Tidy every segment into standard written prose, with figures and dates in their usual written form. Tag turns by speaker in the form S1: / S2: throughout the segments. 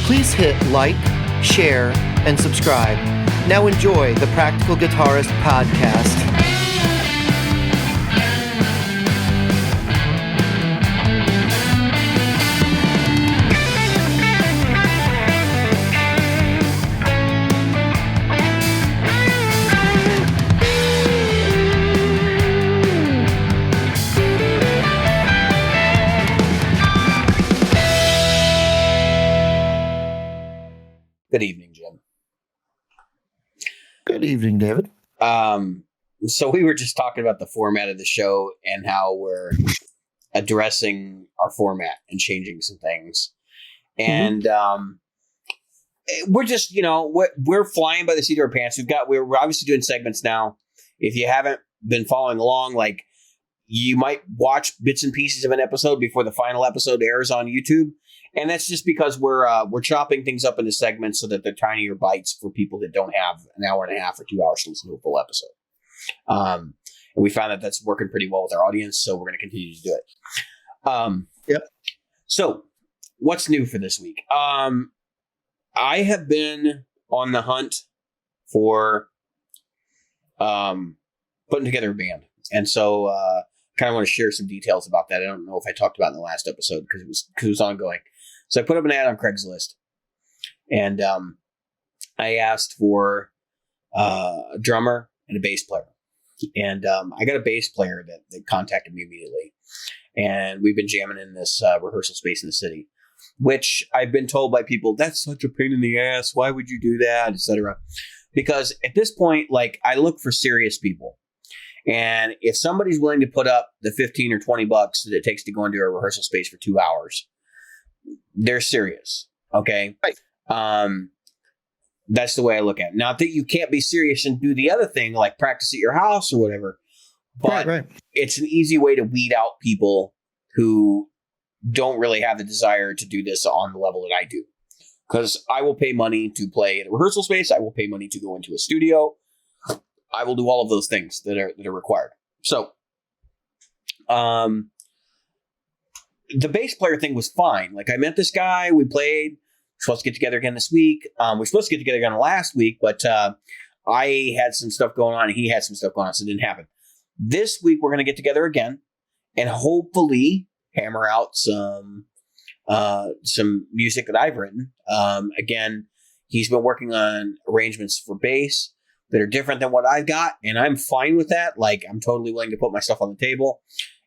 S1: Please hit like, share, and subscribe. Now enjoy the Practical Guitarist podcast.
S2: Good evening, Jim.
S1: Good evening, David.
S2: So we were just talking about the format of the show and how we're addressing our format and changing some things. And we're just, we're flying by the seat of our pants. We're obviously doing segments now. If you haven't been following along, like you might watch bits and pieces of an episode before the final episode airs on YouTube. And that's just because we're chopping things up into segments so that they're tinier bites for people that don't have an hour and a half or 2 hours to listen to a full episode. And we found that that's working pretty well with our audience, so we're going to continue to do it.
S1: Yep.
S2: So, what's new for this week? I have been on the hunt for putting together a band, and so kind of want to share some details about that. I don't know if I talked about it in the last episode because it was ongoing. So I put up an ad on Craigslist, and I asked for a drummer and a bass player. And I got a bass player that contacted me immediately. And we've been jamming in this rehearsal space in the city, which I've been told by people, that's such a pain in the ass. Why would you do that, etc. Because at this point, like, I look for serious people. And if somebody's willing to put up the $15 or $20 that it takes to go into a rehearsal space for 2 hours, they're serious. Okay.
S1: Right.
S2: That's the way I look at it. Not that you can't be serious and do the other thing, like practice at your house or whatever, but
S1: right.
S2: It's an easy way to weed out people who don't really have the desire to do this on the level that I do. Because I will pay money to play at a rehearsal space. I will pay money to go into a studio. I will do all of those things that are required. So, the bass player thing was fine. Like, I met this guy, we played, we're supposed to get together again this week. We're supposed to get together again last week, but I had some stuff going on and he had some stuff going on, so it didn't happen. This week we're going to get together again and hopefully hammer out some music that I've written. Again, he's been working on arrangements for bass that are different than what I've got, and I'm fine with that. Like, I'm totally willing to put my stuff on the table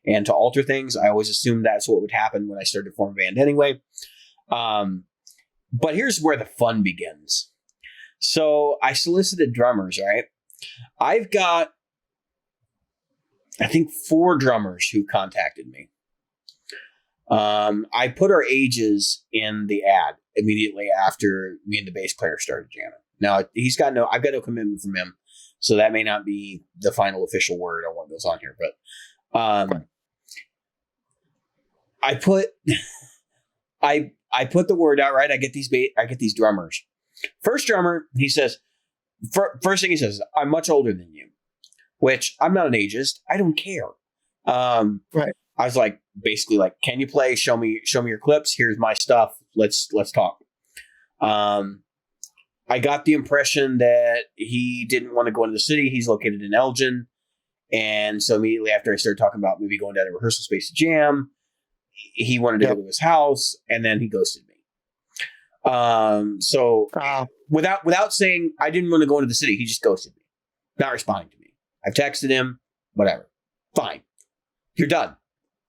S2: and to alter things. I always assumed that's what would happen when I started to form a band anyway. But here's where the fun begins. So I solicited drummers, right? I've got, I think, 4 drummers who contacted me. I put our ages in the ad immediately after me and the bass player started jamming. Now, I've got no commitment from him, so that may not be the final official word on what goes on here, but I put the word out, right? I get these drummers. First drummer, he says, first thing he says, I'm much older than you, which I'm not an ageist. I don't care.
S1: Right.
S2: I was like, basically like, can you play? Show me your clips. Here's my stuff. Let's talk. I got the impression that he didn't want to go into the city. He's located in Elgin. And so immediately after I started talking about maybe going down to rehearsal space to jam, he wanted to go to his house, and then he ghosted me. So without saying I didn't want to go into the city, he just ghosted me, not responding to me. I've texted him, whatever. Fine. You're done.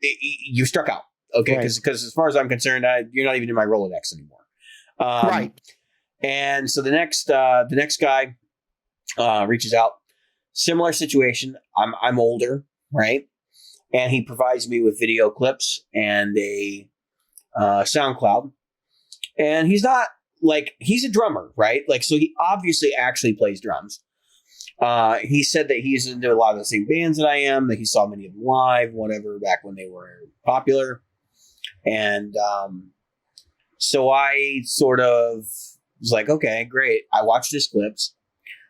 S2: You struck out. Okay. Because as far as I'm concerned, you're not even in my Rolodex anymore.
S1: Right.
S2: And so the next guy reaches out. Similar situation. I'm older, right? And he provides me with video clips and a SoundCloud. And he's a drummer, right? Like, so he obviously actually plays drums. He said that he's into a lot of the same bands that I am, that he saw many of them live, whatever, back when they were popular. And so I sort of was like, okay, great. I watched his clips.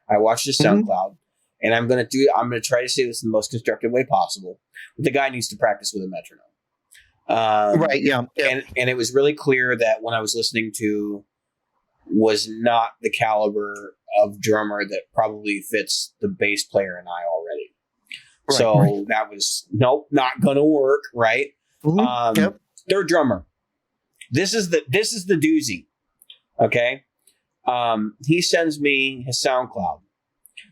S2: I watched his SoundCloud. And I'm going to try to say this in the most constructive way possible. But the guy needs to practice with a metronome.
S1: Right, yeah.
S2: And it was really clear that when I was listening to was not the caliber of drummer that probably fits the bass player and I already. Right, so that was, nope, not going to work, right? Mm-hmm. Third drummer. This is the doozy. Okay. He sends me his SoundCloud.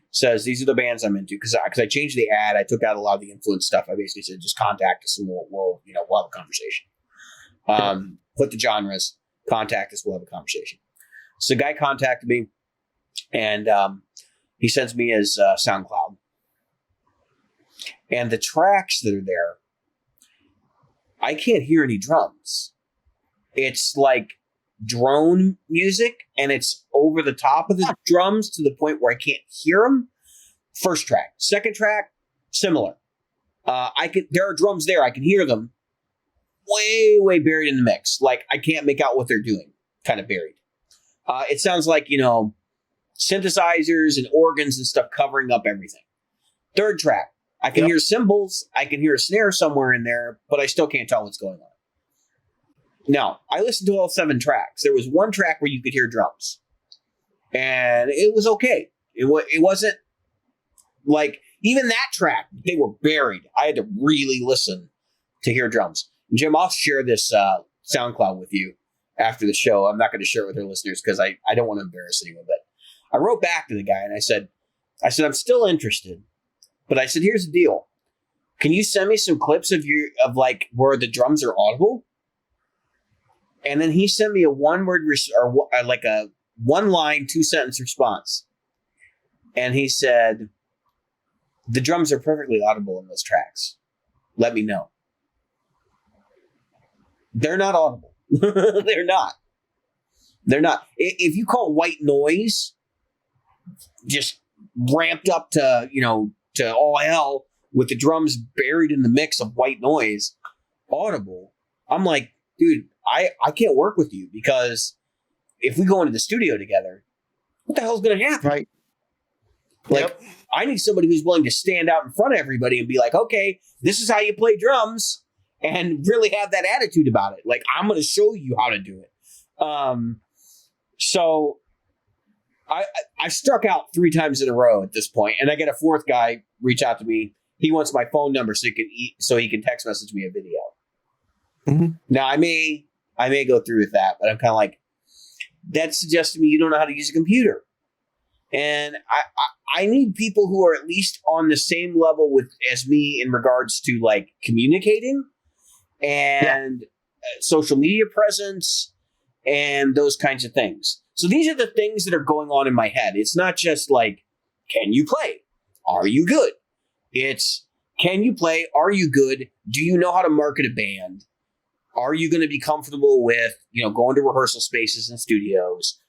S2: Says these are the bands I'm into because I changed the ad. I took out a lot of the influence stuff. I basically said just contact us and we'll have a conversation. Put the genres, contact us, we'll have a conversation. So the guy contacted me, and he sends me his SoundCloud, and the tracks that are there, I can't hear any drums. It's like drone music, and it's over the top of the drums to the point where I can't hear them. First track. Second track, similar. There are drums there. I can hear them way buried in the mix. Like I can't make out what they're doing. Kind of buried. It sounds like, synthesizers and organs and stuff covering up everything. Third track. I can hear cymbals. I can hear a snare somewhere in there, but I still can't tell what's going on. Now, I listened to all 7 tracks. There was one track where you could hear drums. And it was okay. It wasn't like, even that track, they were buried. I had to really listen to hear drums. And Jim, I'll share this SoundCloud with you after the show. I'm not going to share it with our listeners because I don't want to embarrass anyone. But I wrote back to the guy and I said, I'm still interested. But I said, here's the deal. Can you send me some clips of where the drums are audible? And then he sent me a one-word like a 1-line, 2-sentence response. And he said, the drums are perfectly audible in those tracks. Let me know. They're not audible. They're not. If you call white noise just ramped up to all hell with the drums buried in the mix of white noise audible, I'm like, dude, I can't work with you because if we go into the studio together, what the hell's going to happen?
S1: Right.
S2: Like, I need somebody who's willing to stand out in front of everybody and be like, okay, this is how you play drums, and really have that attitude about it. Like, I'm going to show you how to do it. So I struck out 3 times in a row at this point, and I get a 4th guy reach out to me. He wants my phone number so he can text message me a video. Mm-hmm. Now, I may go through with that, but I'm kind of like, that suggests to me you don't know how to use a computer. And I need people who are at least on the same level as me in regards to like communicating and social media presence and those kinds of things. So these are the things that are going on in my head. It's not just like, can you play? Are you good? It's, can you play? Are you good? Do you know how to market a band? Are you going to be comfortable with, going to rehearsal spaces and studios?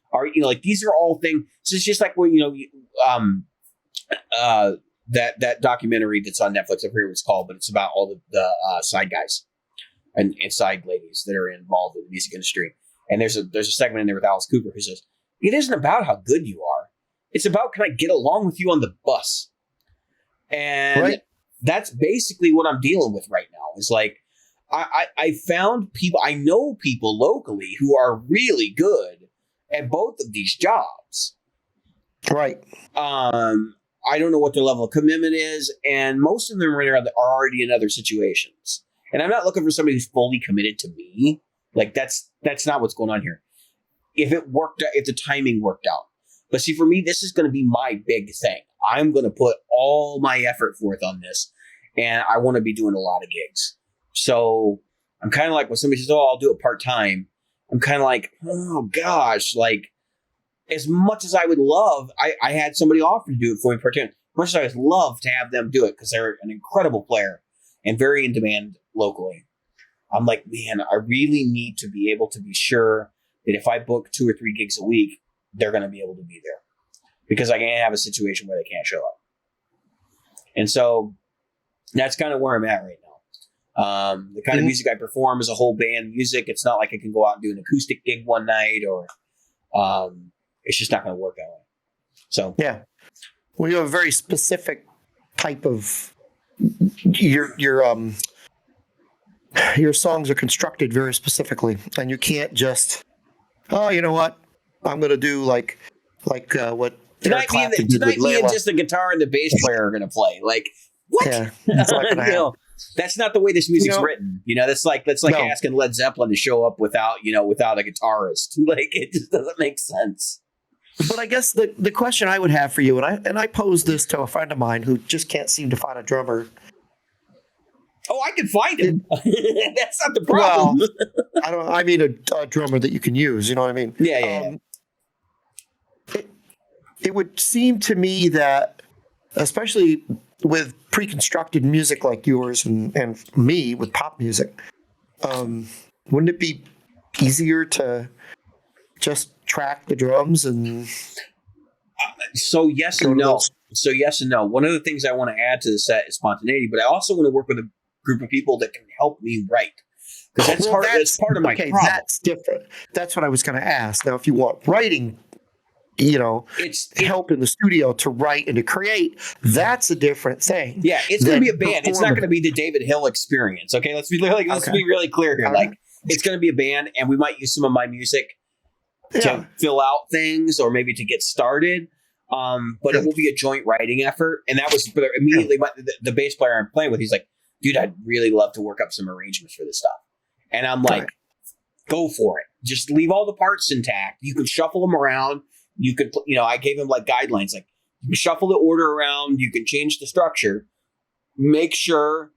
S2: These are all things. So it's just like when, that documentary that's on Netflix, I forget what it's called, but it's about all the side guys and side ladies that are involved in the music industry. And there's a segment in there with Alice Cooper who says, it isn't about how good you are. It's about, can I get along with you on the bus? And that's basically what I'm dealing with right now. It's like, I found people, I know people locally who are really good at both of these jobs.
S1: Right.
S2: I don't know what their level of commitment is, and most of them are already in other situations. And I'm not looking for somebody who's fully committed to me. Like that's not what's going on here. If the timing worked out. But see, for me, this is going to be my big thing. I'm going to put all my effort forth on this, and I want to be doing a lot of gigs. So I'm kind of like when somebody says, "Oh, I'll do it part-time," I'm kind of like, oh gosh, like as much as I would love, I had somebody offer to do it for me part-time. As much as I would love to have them do it because they're an incredible player and very in demand locally. I'm like, man, I really need to be able to be sure that if I book 2 or 3 gigs a week, they're going to be able to be there because I can't have a situation where they can't show up. And so that's kind of where I'm at right now. The kind of music I perform is a whole band music. It's not like I can go out and do an acoustic gig one night or it's just not going to work that way. So,
S1: yeah. Well, you have a very specific type of your songs are constructed very specifically, and you can't just, oh, you know what? I'm going to do like what Eric
S2: Tonight,
S1: Clapton did with
S2: me and
S1: Layla.
S2: just the guitar and the bass player are going to play. Like, what?
S1: Yeah, it's not going to happen.
S2: That's not the way this music's written. That's like
S1: No.
S2: asking Led Zeppelin to show up without a guitarist. Like, it just doesn't make sense.
S1: But I guess the question I would have for you, and I posed this to a friend of mine who just can't seem to find a drummer.
S2: Oh, I can find him. That's not the problem.
S1: Well, I mean a drummer that you can use. You know what I mean?
S2: Yeah.
S1: It would seem to me that, especially with pre-constructed music like yours and me with pop music, wouldn't it be easier to just track the drums and
S2: So yes and no. One of the things I want to add to the set is spontaneity, but I also want to work with a group of people that can help me write, because that's part of my problem.
S1: That's different. That's what I was going to ask. Now, if you want writing, it's help in the studio to write and to create, that's a different thing.
S2: Yeah, it's going to be a band. It's not going to be the David Hill experience. Okay, let's be really clear here. Like, it's going to be a band, and we might use some of my music to fill out things or maybe to get started. But it will be a joint writing effort. And that was immediately the bass player I'm playing with. He's like, dude, I'd really love to work up some arrangements for this stuff. And I'm like, go for it. Just leave all the parts intact. You can shuffle them around. You could, I gave him like guidelines, like you can shuffle the order around. You can change the structure. Make sure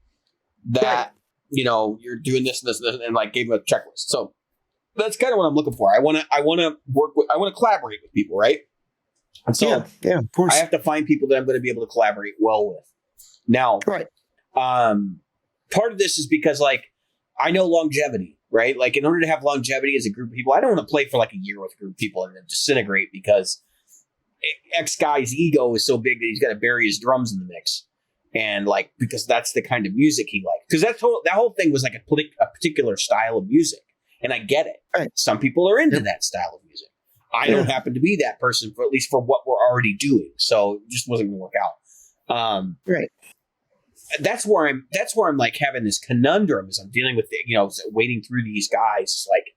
S2: that, you're doing this and this and this, and like gave him a checklist. So that's kind of what I'm looking for. I want to collaborate with people, right? And so
S1: of course.
S2: I have to find people that I'm going to be able to collaborate well with. Now, part of this is because like I know longevity, right? Like in order to have longevity as a group of people, I don't want to play for like a year with a group of people and then disintegrate because X guy's ego is so big that he's got to bury his drums in the mix. And like, because that's the kind of music he liked. Because that whole thing was like a particular style of music. And I get it.
S1: Right.
S2: Some people are into that style of music. I don't happen to be that person, for at least for what we're already doing. So it just wasn't going to work out.
S1: Right.
S2: That's where I'm like having this conundrum as I'm dealing with wading through these guys. It's like,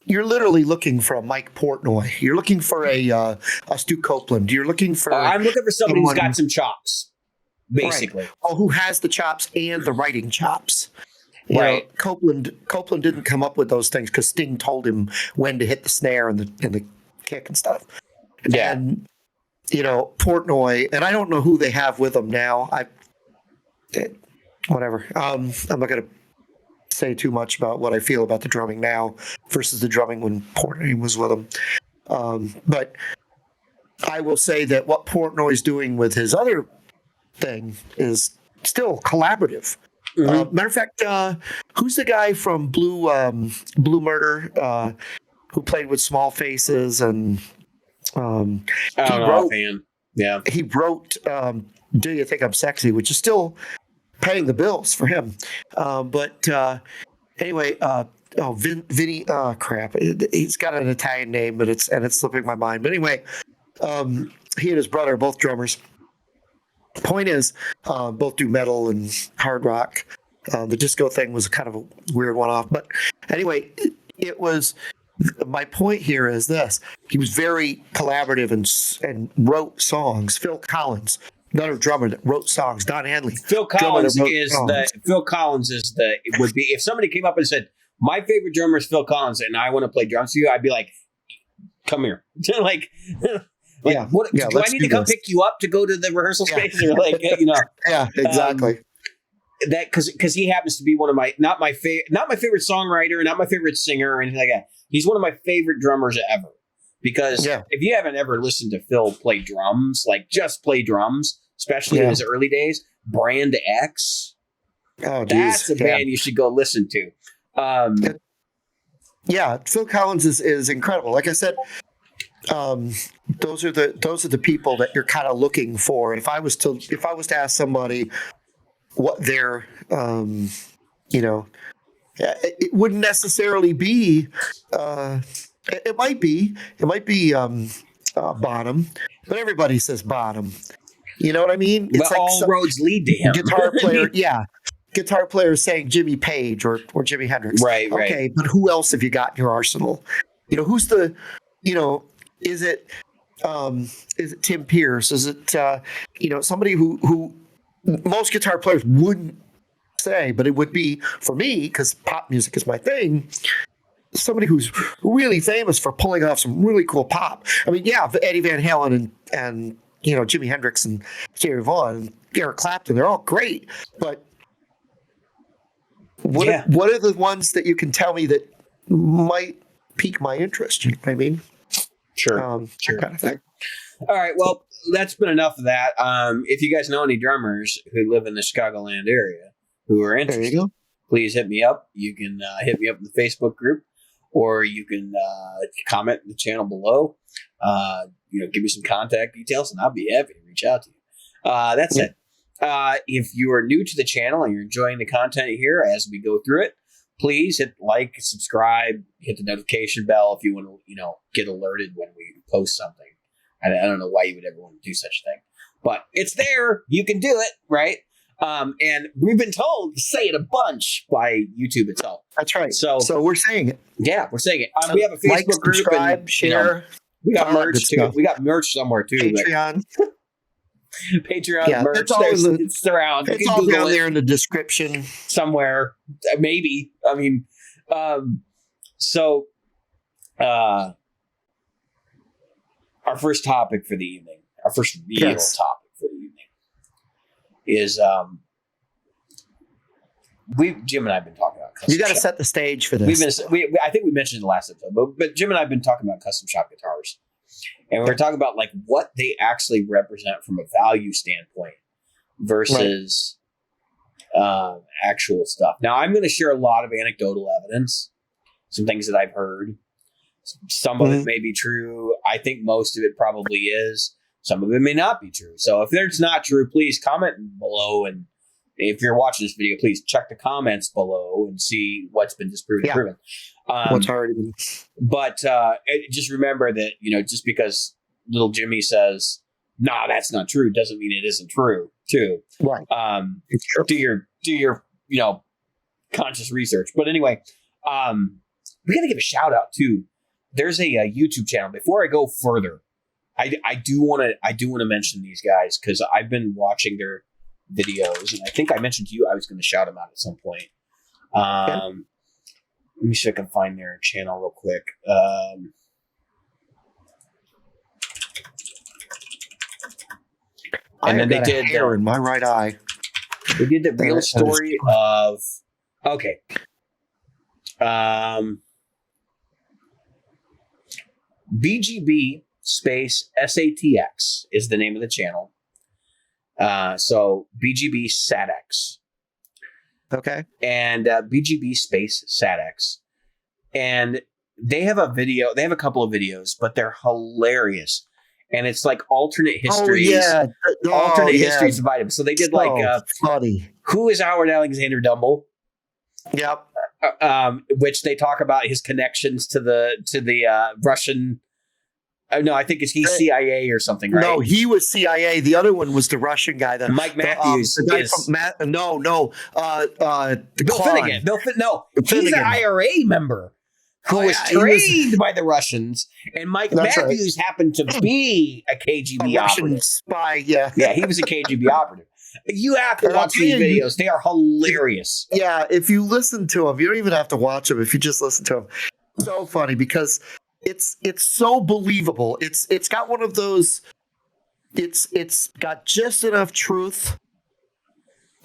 S1: you're literally looking for a Mike Portnoy. You're looking for a Stu Copeland. You're looking for.
S2: I'm looking for somebody who's got some chops, basically.
S1: Right. Oh, who has the chops and the writing chops.
S2: Right.
S1: Copeland didn't come up with those things because Sting told him when to hit the snare and the kick and stuff.
S2: Yeah.
S1: And Portnoy, and I don't know who they have with them now. Whatever. I'm not going to say too much about what I feel about the drumming now versus the drumming when Portnoy was with them. But I will say that what Portnoy is doing with his other thing is still collaborative.
S2: Mm-hmm.
S1: Matter of fact, who's the guy from Blue Murder who played with Small Faces and he wrote Do You Think I'm Sexy, which is still paying the bills for him. But anyway, Vinny, crap, he's got an Italian name, but it's slipping my mind. But anyway, he and his brother are both drummers. Point is, both do metal and hard rock. The disco thing was kind of a weird one-off. But anyway, it was... My point here is this. He was very collaborative and wrote songs. Phil Collins, another drummer that wrote songs. Don Henley.
S2: Phil Collins would be, if somebody came up and said, my favorite drummer is Phil Collins and I want to play drums for you, I'd be like, come here. Like, do I need to come pick you up to go to the rehearsal space? Or like,
S1: Yeah, exactly.
S2: That because he happens to be one of my not my favorite songwriter, not my favorite singer or anything like that. He's one of my favorite drummers ever. Because if you haven't ever listened to Phil play drums, like just play drums, especially in his early days, Brand X, that's a band you should go listen to.
S1: Phil Collins is incredible. Like I said, those are the people that you're kind of looking for. If I was to ask somebody what their it wouldn't necessarily be it might be Bonham, but everybody says Bonham. You know what I mean?
S2: It's like all roads lead to him.
S1: Guitar player saying Jimmy Page or Jimi Hendrix.
S2: Right.
S1: Okay, but who else have you got in your arsenal? who's the, is it Tim Pierce? Is it, somebody who most guitar players wouldn't say, but it would be for me, because pop music is my thing, somebody who's really famous for pulling off some really cool pop. I mean, yeah, Eddie Van Halen and Jimi Hendrix and Jerry Vaughan and Eric Clapton, they're all great. But what are the ones that you can tell me that might pique my interest? You know what I mean?
S2: Sure.
S1: Sure. Kind of thing.
S2: All right. Well, that's been enough of that. If you guys know any drummers who live in the Chicagoland area who are interested, please hit me up. You can hit me up in the Facebook group, or you can comment in the channel below. Give me some contact details, and I'll be happy to reach out to you. That's it. If you are new to the channel and you're enjoying the content here as we go through it, please hit like, subscribe, hit the notification bell if you want to, get alerted when we post something. I don't know why you would ever want to do such a thing, but it's there. You can do it, right? And we've been told to say it a bunch by YouTube itself.
S1: That's right.
S2: So
S1: we're saying it.
S2: Yeah, we're saying it. We have a Facebook group.
S1: Subscribe, and, share.
S2: We got merch too. We got merch somewhere too.
S1: Patreon.
S2: Patreon merch. It's around.
S1: It's all down there in the description
S2: somewhere. Maybe. I mean, our first topic for the evening, our first real topic for the evening is Jim and I have been talking about custom.
S1: You got to set the stage for this.
S2: I think we mentioned in the last episode, but Jim and I have been talking about custom shop guitars, and we're talking about like what they actually represent from a value standpoint versus actual stuff. Now, I'm going to share a lot of anecdotal evidence, some things that I've heard. Some of it may be true. I think most of it probably is. Some of it may not be true. So if it's not true, please comment below. And if you're watching this video, please check the comments below and see what's been disproven and proven.
S1: What's already been. But
S2: just remember that, just because little Jimmy says, "Nah, that's not true," doesn't mean it isn't true, too.
S1: Right.
S2: It's true. Do your conscious research. But anyway, we got to give a shout out too. There's a YouTube channel. Before I go further, I do want to mention these guys because I've been watching their videos, and I think I mentioned to you I was going to shout them out at some point. Let me see if I can find their channel real quick. And then they did
S1: hair in my right eye.
S2: They did the real story of BGB space SATX is the name of the channel. So BGB SATX.
S1: Okay.
S2: And BGB space SATX. And they have a video, they have a couple of videos, but they're hilarious. And it's like alternate histories. Alternate histories of items. So they did
S1: funny.
S2: Who is Howard Alexander Dumble?
S1: Yep.
S2: Which they talk about his connections to the Russian. No, I think he's CIA or something, right?
S1: No, he was CIA. The other one was the Russian guy.
S2: Mike Matthews.
S1: The guy from
S2: Bill Finnegan. He's an IRA member who was trained by the Russians, and Mike Matthews happened to be a KGB operative.
S1: Spy, yeah.
S2: Yeah, he was a KGB operative. You have to watch these videos. They are hilarious.
S1: Yeah, if you listen to them, you don't even have to watch them. If you just listen to them, so funny because it's so believable. It's got one of those. It's got just enough truth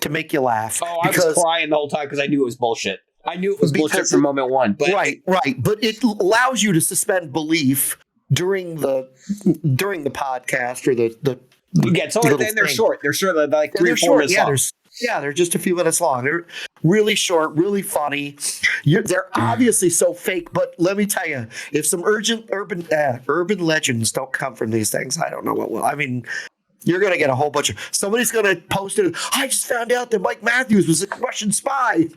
S1: to make you laugh.
S2: Oh, I was crying the whole time because I knew it was bullshit. I knew it was bullshit from moment one. But
S1: right. But it allows you to suspend belief during the podcast or the.
S2: Yeah, so they're short. They're short, like 3 or 4 minutes long.
S1: They're just a few minutes long. They're really short, really funny. They're obviously so fake, but let me tell you, if some urban legends don't come from these things, I don't know what will. I mean, you're going to get a whole bunch of. Somebody's going to post it. I just found out that Mike Matthews was a Russian spy,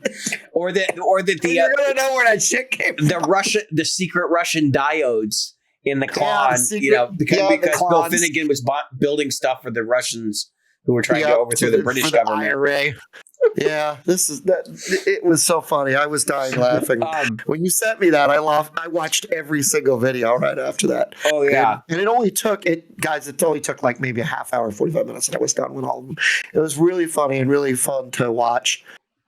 S2: or that
S1: you're going to know where that shit came from.
S2: The secret Russian diodes in the Klon, because Bill Finnegan was building stuff for the Russians who were trying to overthrow the British government.
S1: IRA. Yeah, it was so funny. I was dying laughing. When you sent me that, I watched every single video right after that.
S2: Oh, yeah.
S1: And it only took like maybe a half hour, 45 minutes, and I was done with all of them. It was really funny and really fun to watch.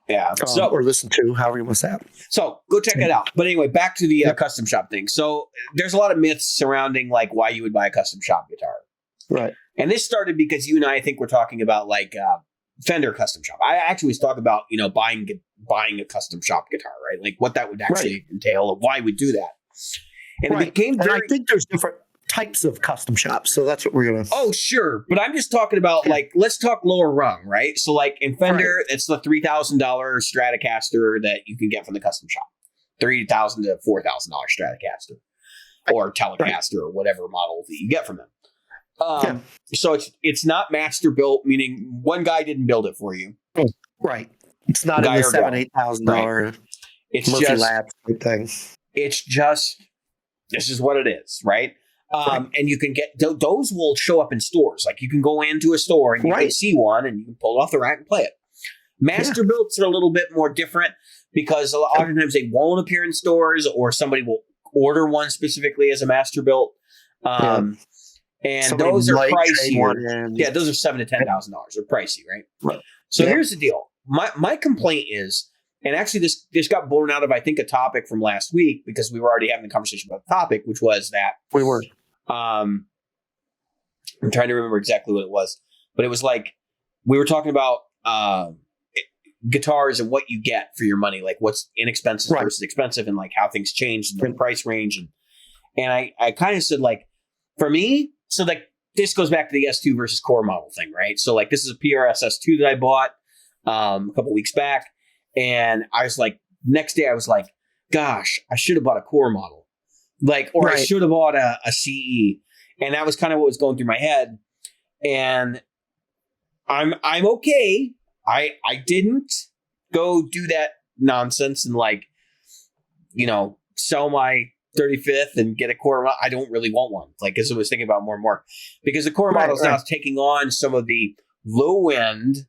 S2: Yeah.
S1: Or listen to, however you want to say it.
S2: So go check it out. But anyway, back to the custom shop thing. So there's a lot of myths surrounding like why you would buy a custom shop guitar.
S1: Right.
S2: And this started because you and I think we're talking about like Fender custom shop. I actually was talking about, buying a custom shop guitar, right? Like what that would actually entail and why we do that. And it became very...
S1: And I think there's different types of custom shops. So that's what we're going to...
S2: Oh, sure. But I'm just talking about like, let's talk lower rung, right? So like in Fender, it's the $3,000 Stratocaster that you can get from the custom shop. $3,000 to $4,000 Stratocaster or Telecaster or whatever model that you get from them. So it's not master built, meaning one guy didn't build it for you.
S1: Right. It's not in the $7,000-$8,000
S2: It's
S1: Murphy
S2: just
S1: Lab thing.
S2: It's just, this is what it is, right? And you can get, those will show up in stores. Like you can go into a store and you can see one and you can pull it off the rack and play it. Master builds are a little bit more different because a lot of times they won't appear in stores or somebody will order one specifically as a master built. And somebody those are pricey. Yeah, those are $7,000 to $10,000. They're pricey, right? So here's the deal. My complaint is, and actually this got blown out of I think a topic from last week because we were already having the conversation about the topic, which was that
S1: we were.
S2: I'm trying to remember exactly what it was, but it was like we were talking about guitars and what you get for your money, like what's inexpensive versus expensive, and like how things change in the price range, and I kind of said like for me. So like this goes back to the S2 versus core model thing, right? So like this is a PRS S2 that I bought a couple weeks back, and I was like, next day I was like, gosh, I should have bought a core model, like, or I should have bought a CE, and that was kind of what was going through my head. And I'm okay. I didn't go do that nonsense and like, sell my 35th and get a core model. I don't really want one. Like, as I was thinking about more and more, because the core model is now taking on some of the low end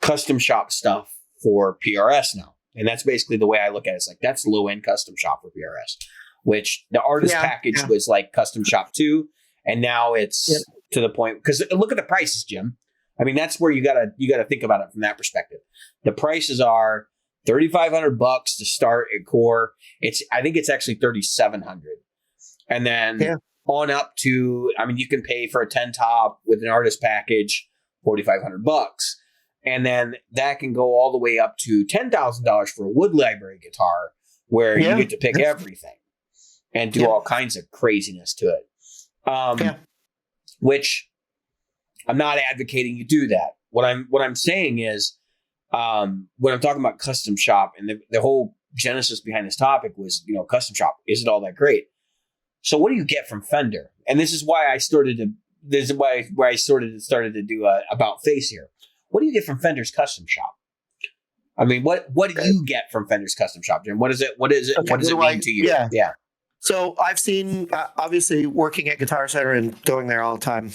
S2: custom shop stuff for PRS now. And that's basically the way I look at it. It's like, that's low end custom shop for PRS, which the artist package was like custom shop 2. And now it's to the point, because look at the prices, Jim. I mean, that's where you gotta think about it from that perspective. The prices are $3,500 to start at core. I think it's actually $3,700, and then on up to. I mean, you can pay for a 10 top with an artist package, $4,500, and then that can go all the way up to $10,000 for a wood library guitar, where you get to pick everything and do all kinds of craziness to it. Which I'm not advocating you do that. What I'm saying is. When I'm talking about custom shop, and the whole genesis behind this topic was, custom shop, is it all that great? So what do you get from Fender? And this is why I started to do a about face here. What do you get from Fender's custom shop? I mean, what do you get from Fender's custom shop, Jim? What is it? What does it mean to you? Yeah.
S1: So I've seen, obviously, working at Guitar Center and going there all the time.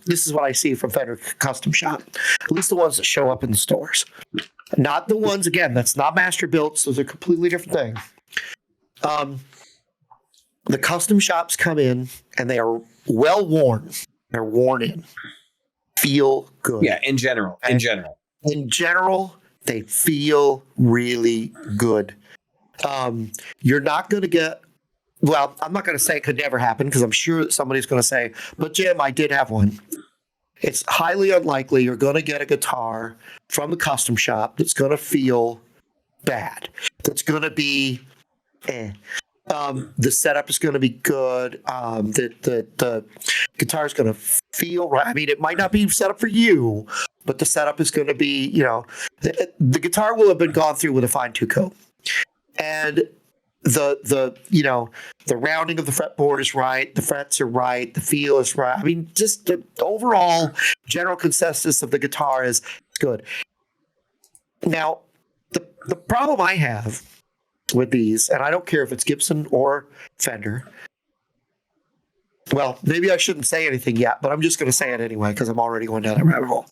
S1: This is what I see from Fender Custom Shop. At least the ones that show up in the stores. Not the ones, again, that's not master built. So those are a completely different thing. The custom shops come in and they are well worn. They're worn in. Feel good.
S2: Yeah, in general. In
S1: general, they feel really good. You're not going to get... Well, I'm not going to say it could never happen because I'm sure that somebody's going to say, but Jim, I did have one. It's highly unlikely you're going to get a guitar from the custom shop that's going to feel bad. That's going to be the setup is going to be good. The guitar is going to feel right. I mean, it might not be set up for you, but the setup is going to be, the guitar will have been gone through with a fine-tooth comb. And the rounding of the fretboard is right, the frets are right, the feel is right. I mean, just the overall general consensus of the guitar is good. Now, the problem I have with these, and I don't care if it's Gibson or Fender, Well, maybe I shouldn't say anything yet, but I'm just going to say it anyway because I'm already going down that rabbit hole.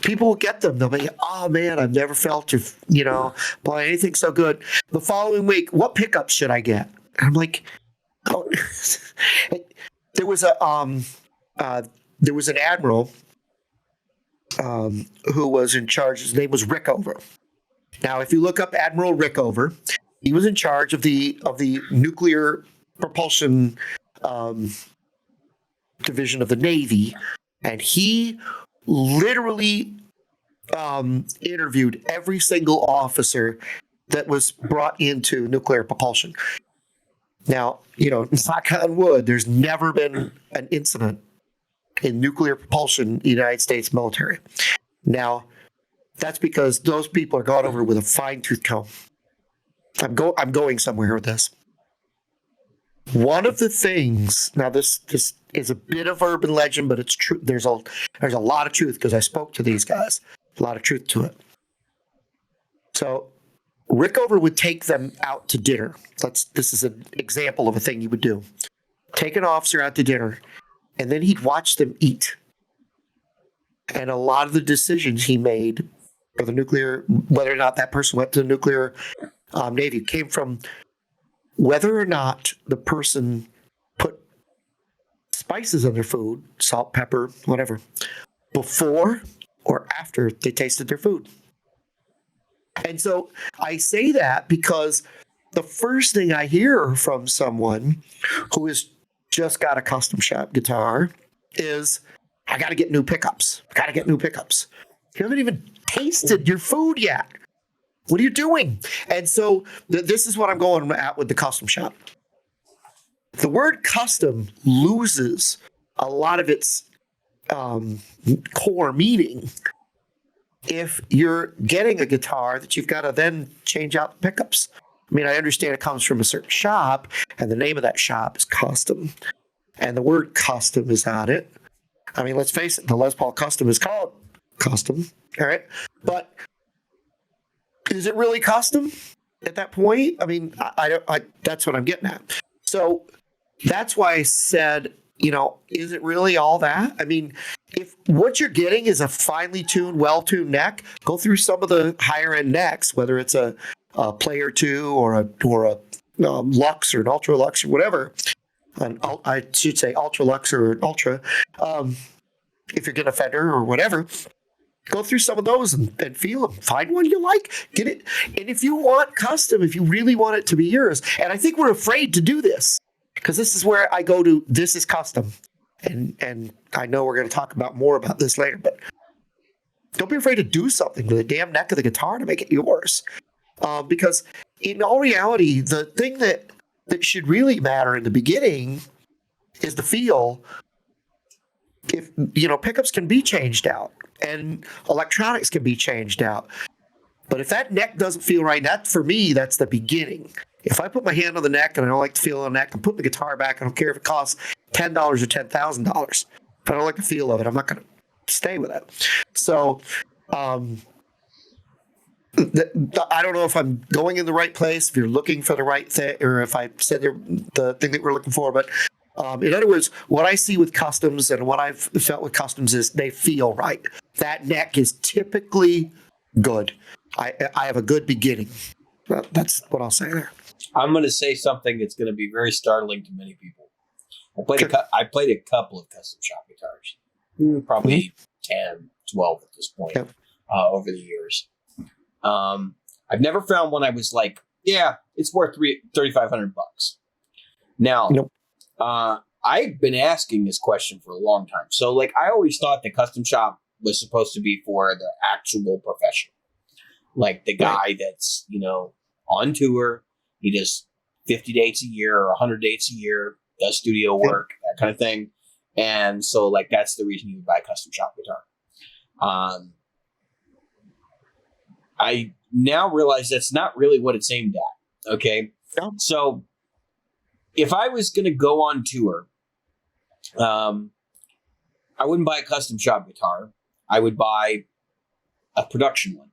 S1: People will get them. They'll be, oh man, I've never felt play anything so good. The following week, what pickups should I get? And I'm like, oh, there was an admiral who was in charge. His name was Rickover. Now, if you look up Admiral Rickover, he was in charge of the nuclear propulsion division of the Navy, and he literally interviewed every single officer that was brought into nuclear propulsion. Now, knock on wood, there's never been an incident in nuclear propulsion in the United States military. Now, that's because those people are gone over with a fine-tooth comb. I'm going somewhere with this. One of the things, now this is a bit of urban legend, but it's true. There's a lot of truth because I spoke to these guys. A lot of truth to it. So Rickover would take them out to dinner. This is an example of a thing he would do. Take an officer out to dinner, and then he'd watch them eat. And a lot of the decisions he made for the nuclear, whether or not that person went to the nuclear Navy, came from whether or not the person put spices in their food, salt, pepper, whatever, before or after they tasted their food. And so I say that because the first thing I hear from someone who has just got a custom shop guitar is, I got to get new pickups. You haven't even tasted your food yet. What are you doing? And so this is what I'm going at with the custom shop. The word custom loses a lot of its core meaning if you're getting a guitar that you've got to then change out the pickups. I mean, I understand it comes from a certain shop, and the name of that shop is Custom, and the word custom is on it. I mean, let's face it, the Les Paul Custom is called Custom, all right? But is it really custom at that point? I mean, I that's what I'm getting at. So that's why I said, is it really all that? I mean, if what you're getting is a finely tuned, well-tuned neck, go through some of the higher-end necks, whether it's a Player 2 or a Lux or an Ultra Lux or whatever. I should say Ultra Lux or Ultra. If you're getting a Fender or whatever, go through some of those and feel them. Find one you like, get it. And if you want custom, if you really want it to be yours, and I think we're afraid to do this because this is where I go to, this is custom. And I know we're going to talk more about this later, but don't be afraid to do something to the damn neck of the guitar to make it yours. Because in all reality, the thing that should really matter in the beginning is the feel. If pickups can be changed out and electronics can be changed out, but if that neck doesn't feel right, that for me, that's the beginning. If I put my hand on the neck and I don't like the feel of the neck, I'm putting the guitar back. I don't care if it costs $10 or $10,000. If I don't like the feel of it, I'm not going to stay with it. So I don't know if I'm going in the right place, if you're looking for the right thing, or if I said the thing that we're looking for. But in other words, what I see with customs and what I've felt with customs is they feel right. That neck is typically good. I have a good beginning. That's what I'll say there.
S2: I'm going to say something that's going to be very startling to many people. I played a couple of custom shop guitars, probably 10, 12 at this point, over the years. I've never found one I was like, yeah, it's worth $3,500. Now,
S1: nope.
S2: I've been asking this question for a long time. So, I always thought the custom shop was supposed to be for the actual professional, like the guy that's on tour. He does 50 dates a year or 100 dates a year, does studio work, that kind of thing. And so, that's the reason you would buy a custom shop guitar. I now realize that's not really what it's aimed at. Okay.
S1: No.
S2: So if I was going to go on tour, I wouldn't buy a custom shop guitar. I would buy a production one.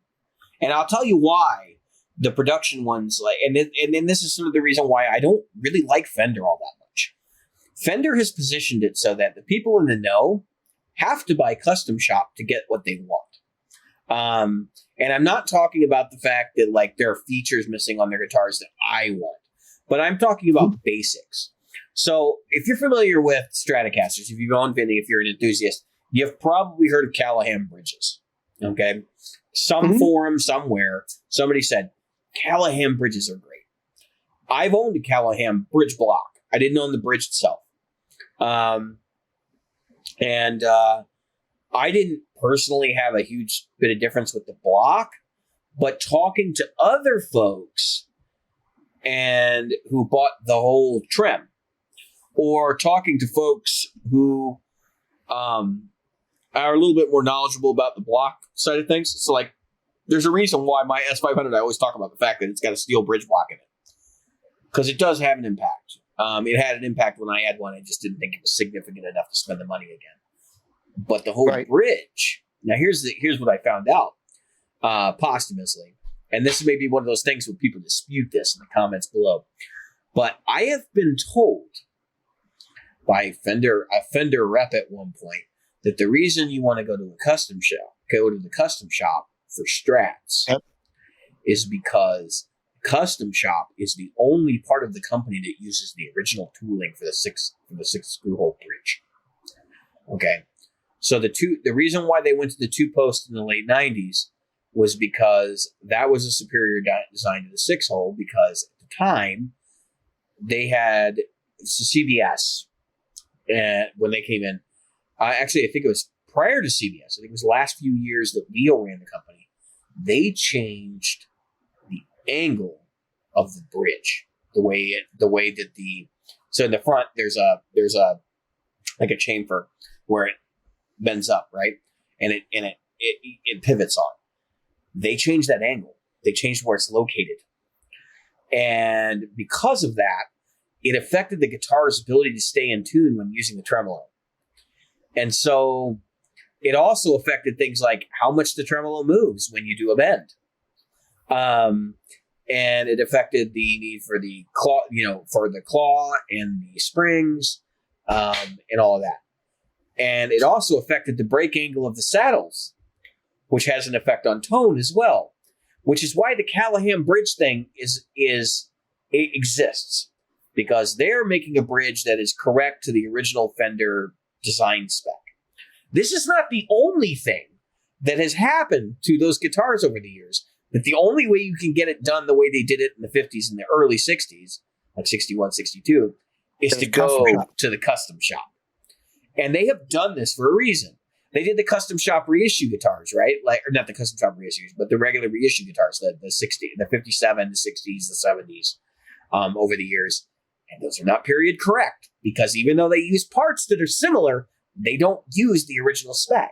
S2: And I'll tell you why the production ones, and then this is sort of the reason why I don't really like Fender all that much. Fender has positioned it so that the people in the know have to buy custom shop to get what they want. And I'm not talking about the fact that like there are features missing on their guitars that I want, but I'm talking about basics. So if you're familiar with Stratocasters, if you've owned Vinny, if you're an enthusiast, you've probably heard of Callahan Bridges. Okay. Some forum somewhere, somebody said, Callahan Bridges are great. I've owned a Callahan bridge block. I didn't own the bridge itself. I didn't personally have a huge bit of difference with the block, but talking to other folks and who bought the whole trim, or talking to folks who are a little bit more knowledgeable about the block side of things. So like, there's a reason why my S500, I always talk about the fact that it's got a steel bridge block in it, because it does have an impact. It had an impact when I had one. I just didn't think it was significant enough to spend the money again. But the whole bridge. Now here's what I found out posthumously, and this may be one of those things where people dispute this in the comments below. But I have been told by a Fender rep at one point that the reason you want to go to the custom shop for Strats is because custom shop is the only part of the company that uses the original tooling for the six screw hole bridge. Okay. So the reason why they went to the 2-post in the late 90s was because that was a superior design to the 6-hole, because at the time they had CBS, and when they came in, actually I think it was prior to CBS, I think it was the last few years that Leo ran the company, they changed the angle of the bridge, the way that so in the front there's a like a chamfer where it bends up, right? And it pivots on. They changed that angle. They changed where it's located. And because of that, it affected the guitar's ability to stay in tune when using the tremolo. And so it also affected things like how much the tremolo moves when you do a bend. And it affected the need for the claw, and the springs, and all of that. And it also affected the break angle of the saddles, which has an effect on tone as well, which is why the Callahan bridge thing exists, because they're making a bridge that is correct to the original Fender design spec. This is not the only thing that has happened to those guitars over the years, that the only way you can get it done the way they did it in the 50s and the early 60s, like 61, 62, is to go to the custom shop. And they have done this for a reason. They did the custom shop reissue guitars, right? Like, or not the custom shop reissues, but the regular reissue guitars, the 60, the 57, the 60s, the 70s, over the years. And those are not period correct, because even though they use parts that are similar, they don't use the original spec.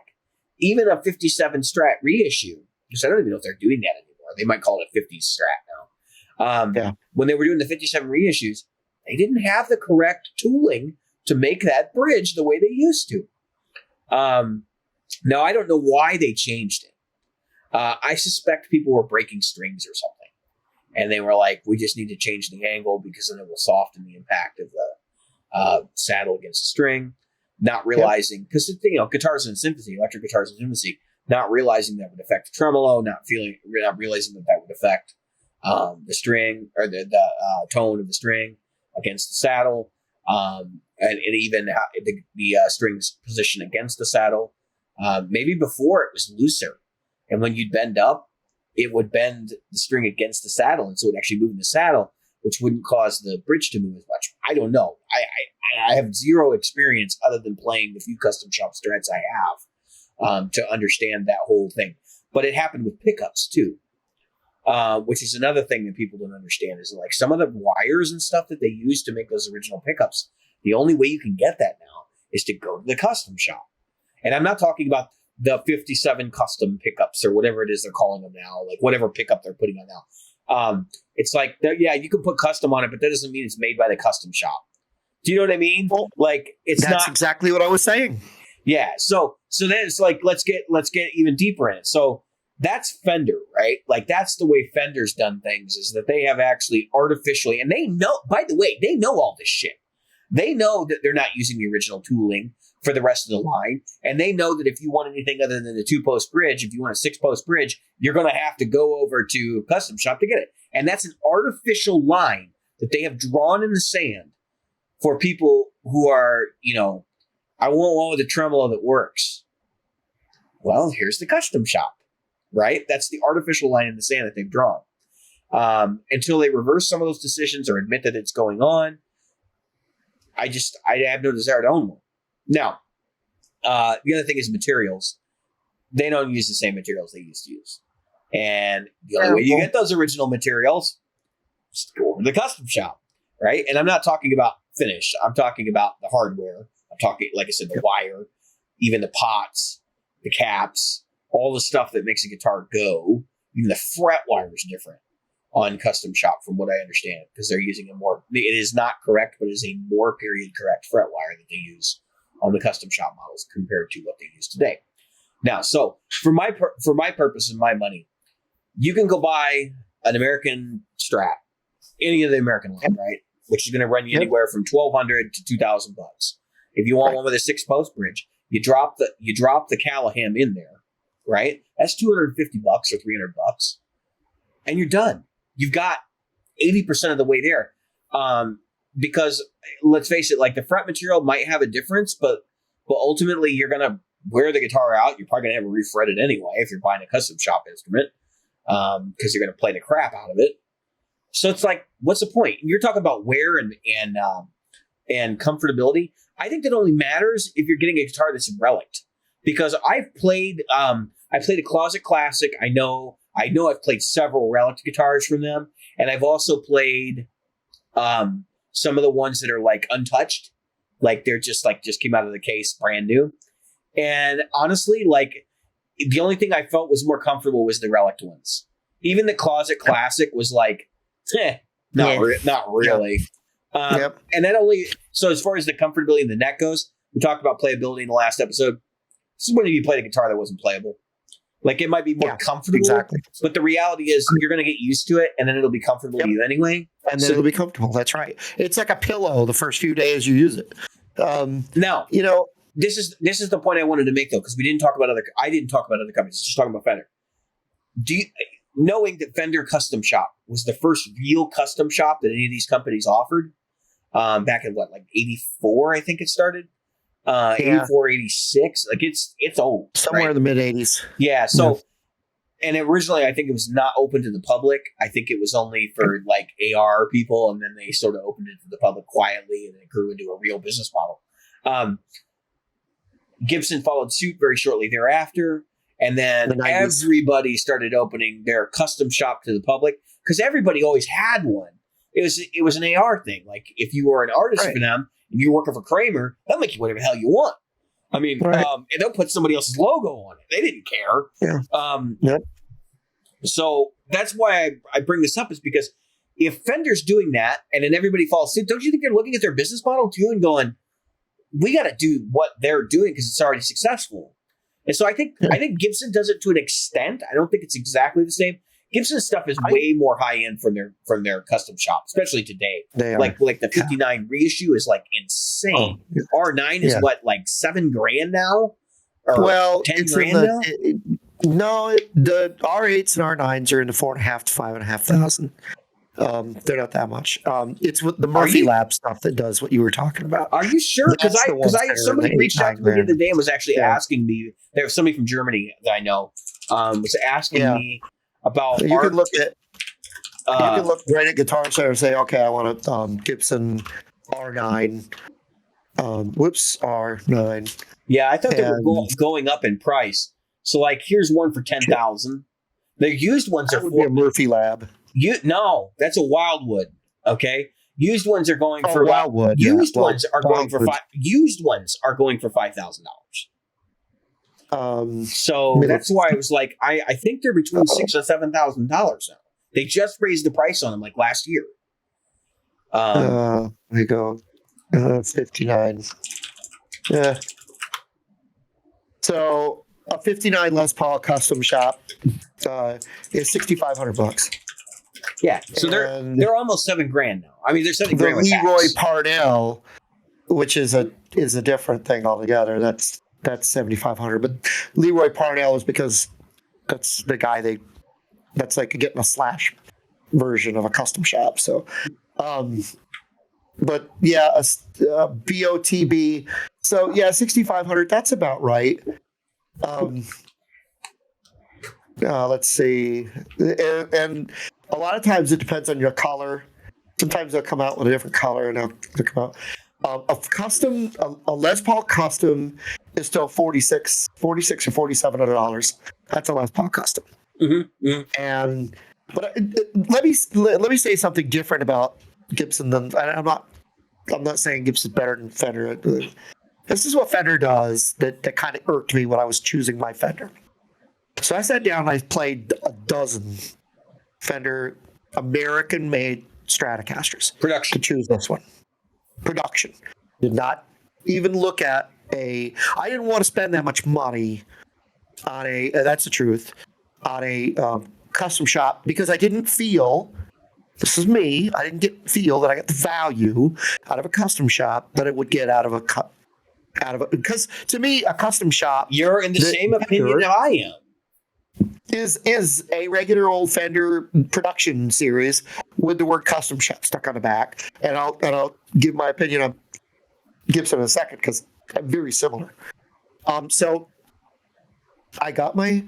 S2: Even a 57 Strat reissue, because I don't even know if they're doing that anymore. They might call it a 50s Strat now. When they were doing the 57 reissues, they didn't have the correct tooling to make that bridge the way they used to. Now, I don't know why they changed it. I suspect people were breaking strings or something. And they were like, we just need to change the angle because then it will soften the impact of the saddle against the string. Not realizing, because guitars in its infancy, electric guitars in its infancy, not realizing that would affect the tremolo, not realizing that would affect the string, or the tone of the string against the saddle, and even the string's position against the saddle. Maybe before it was looser, and when you'd bend up, it would bend the string against the saddle, and so it would actually move in the saddle, which wouldn't cause the bridge to move as much. I don't know. I have zero experience other than playing the few custom shop Strats I have to understand that whole thing. But it happened with pickups too, which is another thing that people don't understand, is like some of the wires and stuff that they use to make those original pickups. The only way you can get that now is to go to the custom shop. And I'm not talking about the 57 custom pickups or whatever it is they're calling them now, like whatever pickup they're putting on now. It's like, yeah, you can put custom on it, but that doesn't mean it's made by the custom shop. Do you know what I mean?
S1: Well,
S2: like, it's
S1: that's
S2: not
S1: exactly what I was saying.
S2: Yeah. So then it's like, let's get even deeper in it. So that's Fender, right? Like, that's the way Fender's done things, is that they have actually artificially, and they know, by the way, they know all this shit. They know that they're not using the original tooling for the rest of the line. And they know that if you want anything other than the 2-post bridge, if you want a 6-post bridge, you're going to have to go over to Custom Shop to get it. And that's an artificial line that they have drawn in the sand for people who are, I want one with a tremolo that works. Well, here's the Custom Shop, right? That's the artificial line in the sand that they've drawn. Until they reverse some of those decisions or admit that it's going on, I have no desire to own one. Now, the other thing is materials. They don't use the same materials they used to use. And the only way you get those original materials is to go over to the Custom Shop, right? And I'm not talking about finish. I'm talking about the hardware. I'm talking, like I said, the wire, even the pots, the caps, all the stuff that makes a guitar go. Even the fret wire is different on Custom Shop from what I understand, because they're using it is not correct, but it is a more period correct fret wire that they use on the Custom Shop models compared to what they use today. Now, so for my purpose and my money, you can go buy an American Strat, any of the American line, right? Which is going to run you anywhere from $1,200 to $2,000 bucks. If you want one with a 6-post bridge, you drop the Callahan in there, right? That's $250 or $300 bucks, and you're done. You've got 80% of the way there. Because let's face it, like the fret material might have a difference, but ultimately you're going to wear the guitar out. You're probably going to have it refretted anyway if you're buying a Custom Shop instrument, because you're going to play the crap out of it. So it's like, what's the point? You're talking about wear and comfortability. I think that only matters if you're getting a guitar that's relict, because I've played a Closet Classic. I know I've played several relict guitars from them, and I've also played some of the ones that are like untouched, like they're just came out of the case brand new. And honestly, like the only thing I felt was more comfortable was the relict ones. Even the Closet Classic was like, not really. And that only, so as far as the comfortability and the neck goes, we talked about playability in the last episode. This is when you played a guitar that wasn't playable. Like it might be more comfortable, exactly. But the reality is you're going to get used to it, and then it'll be comfortable to you anyway.
S1: And then it'll be comfortable. That's right. It's like a pillow the first few days you use it.
S2: Now, this is the point I wanted to make though, because I didn't talk about other companies. Just talking about Fender. Knowing that Fender Custom Shop was the first real custom shop that any of these companies offered, back in like 84, I think it started. 84, 86, like it's old,
S1: somewhere in the mid 80s.
S2: Yeah. So, and originally I think it was not open to the public. I think it was only for like AR people, and then they sort of opened it to the public quietly, and it grew into a real business model. Gibson followed suit very shortly thereafter, and then everybody started opening their custom shop to the public because everybody always had one. It was an AR thing. Like if you were an artist for them, and you're working for Kramer, they'll make you whatever the hell you want. I mean, and they'll put somebody else's logo on it. They didn't care.
S1: Yeah.
S2: So that's why I bring this up, is because if Fender's doing that and then everybody follows suit, don't you think they're looking at their business model too and going, we got to do what they're doing because it's already successful. And so I think Gibson does it to an extent. I don't think it's exactly the same. Gibson's stuff is way more high end from their custom shop, especially today. Like the 59 reissue is like insane. R9 is what, like $7,000 now? Or $10,000 now?
S1: The R8s and R9s are in the $4,500 to $5,500. They're not that much. It's with the Murphy Lab stuff that does what you were talking about.
S2: Are you sure? Because somebody reached out to me the other day and was actually asking me. There was somebody from Germany that I know was asking me about.
S1: You could look right at Guitar Center and say, okay, I want a Gibson R9. R9.
S2: Yeah, I thought they were going up in price. So, like, here's one for $10,000. The used ones
S1: that would be a Murphy Lab.
S2: No, that's a Wildwood. Okay, used ones are going for
S1: Wildwood.
S2: Used ones are going for $5,000. So that's why I was like, I think they're between $6,000 and $7,000 now. They just raised the price on them like last year.
S1: There you go. 59. Yeah. So a 59 Les Paul custom shop is $6,500.
S2: Yeah. So they're almost $7,000 now. I mean, they're $7,000.
S1: The Leroy Parnell which is a different thing altogether. That's 7,500. But Leroy Parnell is because that's the guy that's like getting a Slash version of a custom shop. So, but yeah, a BOTB. So yeah, 6,500. That's about right. Let's see, and a lot of times it depends on your color. Sometimes they'll come out with a different color, and they'll come out. A Les Paul custom is still 46 or $4,700. That's a Les Paul custom. And but let me say something different about Gibson. I'm not saying Gibson's better than Fender. This is what Fender does that kind of irked me when I was choosing my Fender. So I sat down and I played a dozen Fender American-made Stratocasters.
S2: Production.
S1: To choose this one. Production. Did not even look at I didn't want to spend that much money on that's the truth, on a custom shop because I didn't feel, this is me, I didn't feel that I got the value out of a custom shop that it would get out of because to me, a custom shop.
S2: You're in the same opinion that I am.
S1: Is a regular old Fender production series with the word custom shop stuck on the back, and I'll give my opinion on Gibson in a second because I'm very similar. So I got my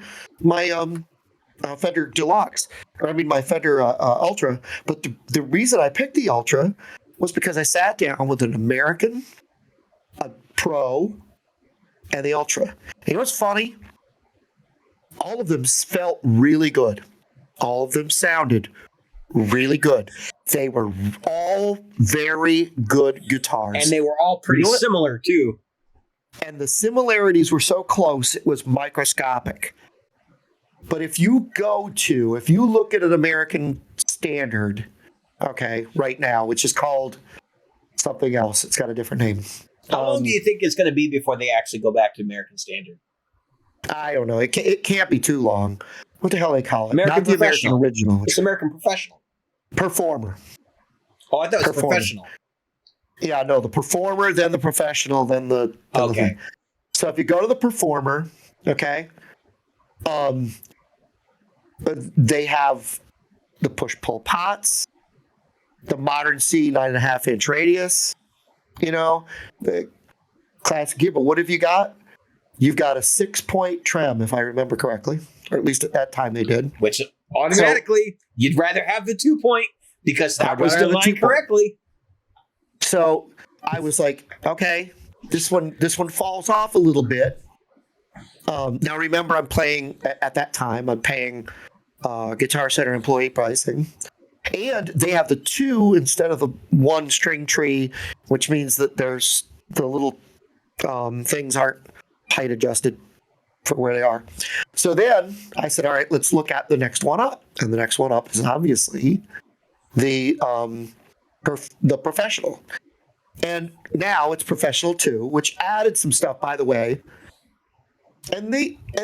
S1: Fender Deluxe, my Fender Ultra, but the reason I picked the Ultra was because I sat down with an American, a Pro, and the Ultra. And you know what's funny? All of them felt really good. All of them sounded really good. They were all very good guitars.
S2: And they were all pretty similar, too.
S1: And the similarities were so close, it was microscopic. But if you look at an American Standard, okay, right now, which is called something else, it's got a different name.
S2: How long do you think it's going to be before they actually go back to American Standard?
S1: I don't know. It can't be too long. What the hell do they call it?
S2: American
S1: Not the American
S2: Professional.
S1: original.
S2: It's American Professional.
S1: Performer.
S2: Oh, I thought it was
S1: Performer.
S2: Professional.
S1: Yeah, no, the Performer, then the Professional, then the
S2: Okay.
S1: So if you go to the Performer, okay, they have the push-pull pots, the modern C 9.5-inch radius, the classic gear. But what have you got? You've got a 6-point trem, if I remember correctly, or at least at that time they did.
S2: Which automatically, you'd rather have the 2-point because that was designed correctly.
S1: So I was like, okay, this one falls off a little bit. Now remember, I'm paying Guitar Center employee pricing, and they have the 2 instead of the 1 string tree, which means that there's the little things aren't height adjusted for where they are. So then I said, all right, let's look at the next one up. And the next one up is obviously the Professional. And now it's Professional 2, which added some stuff, by the way. And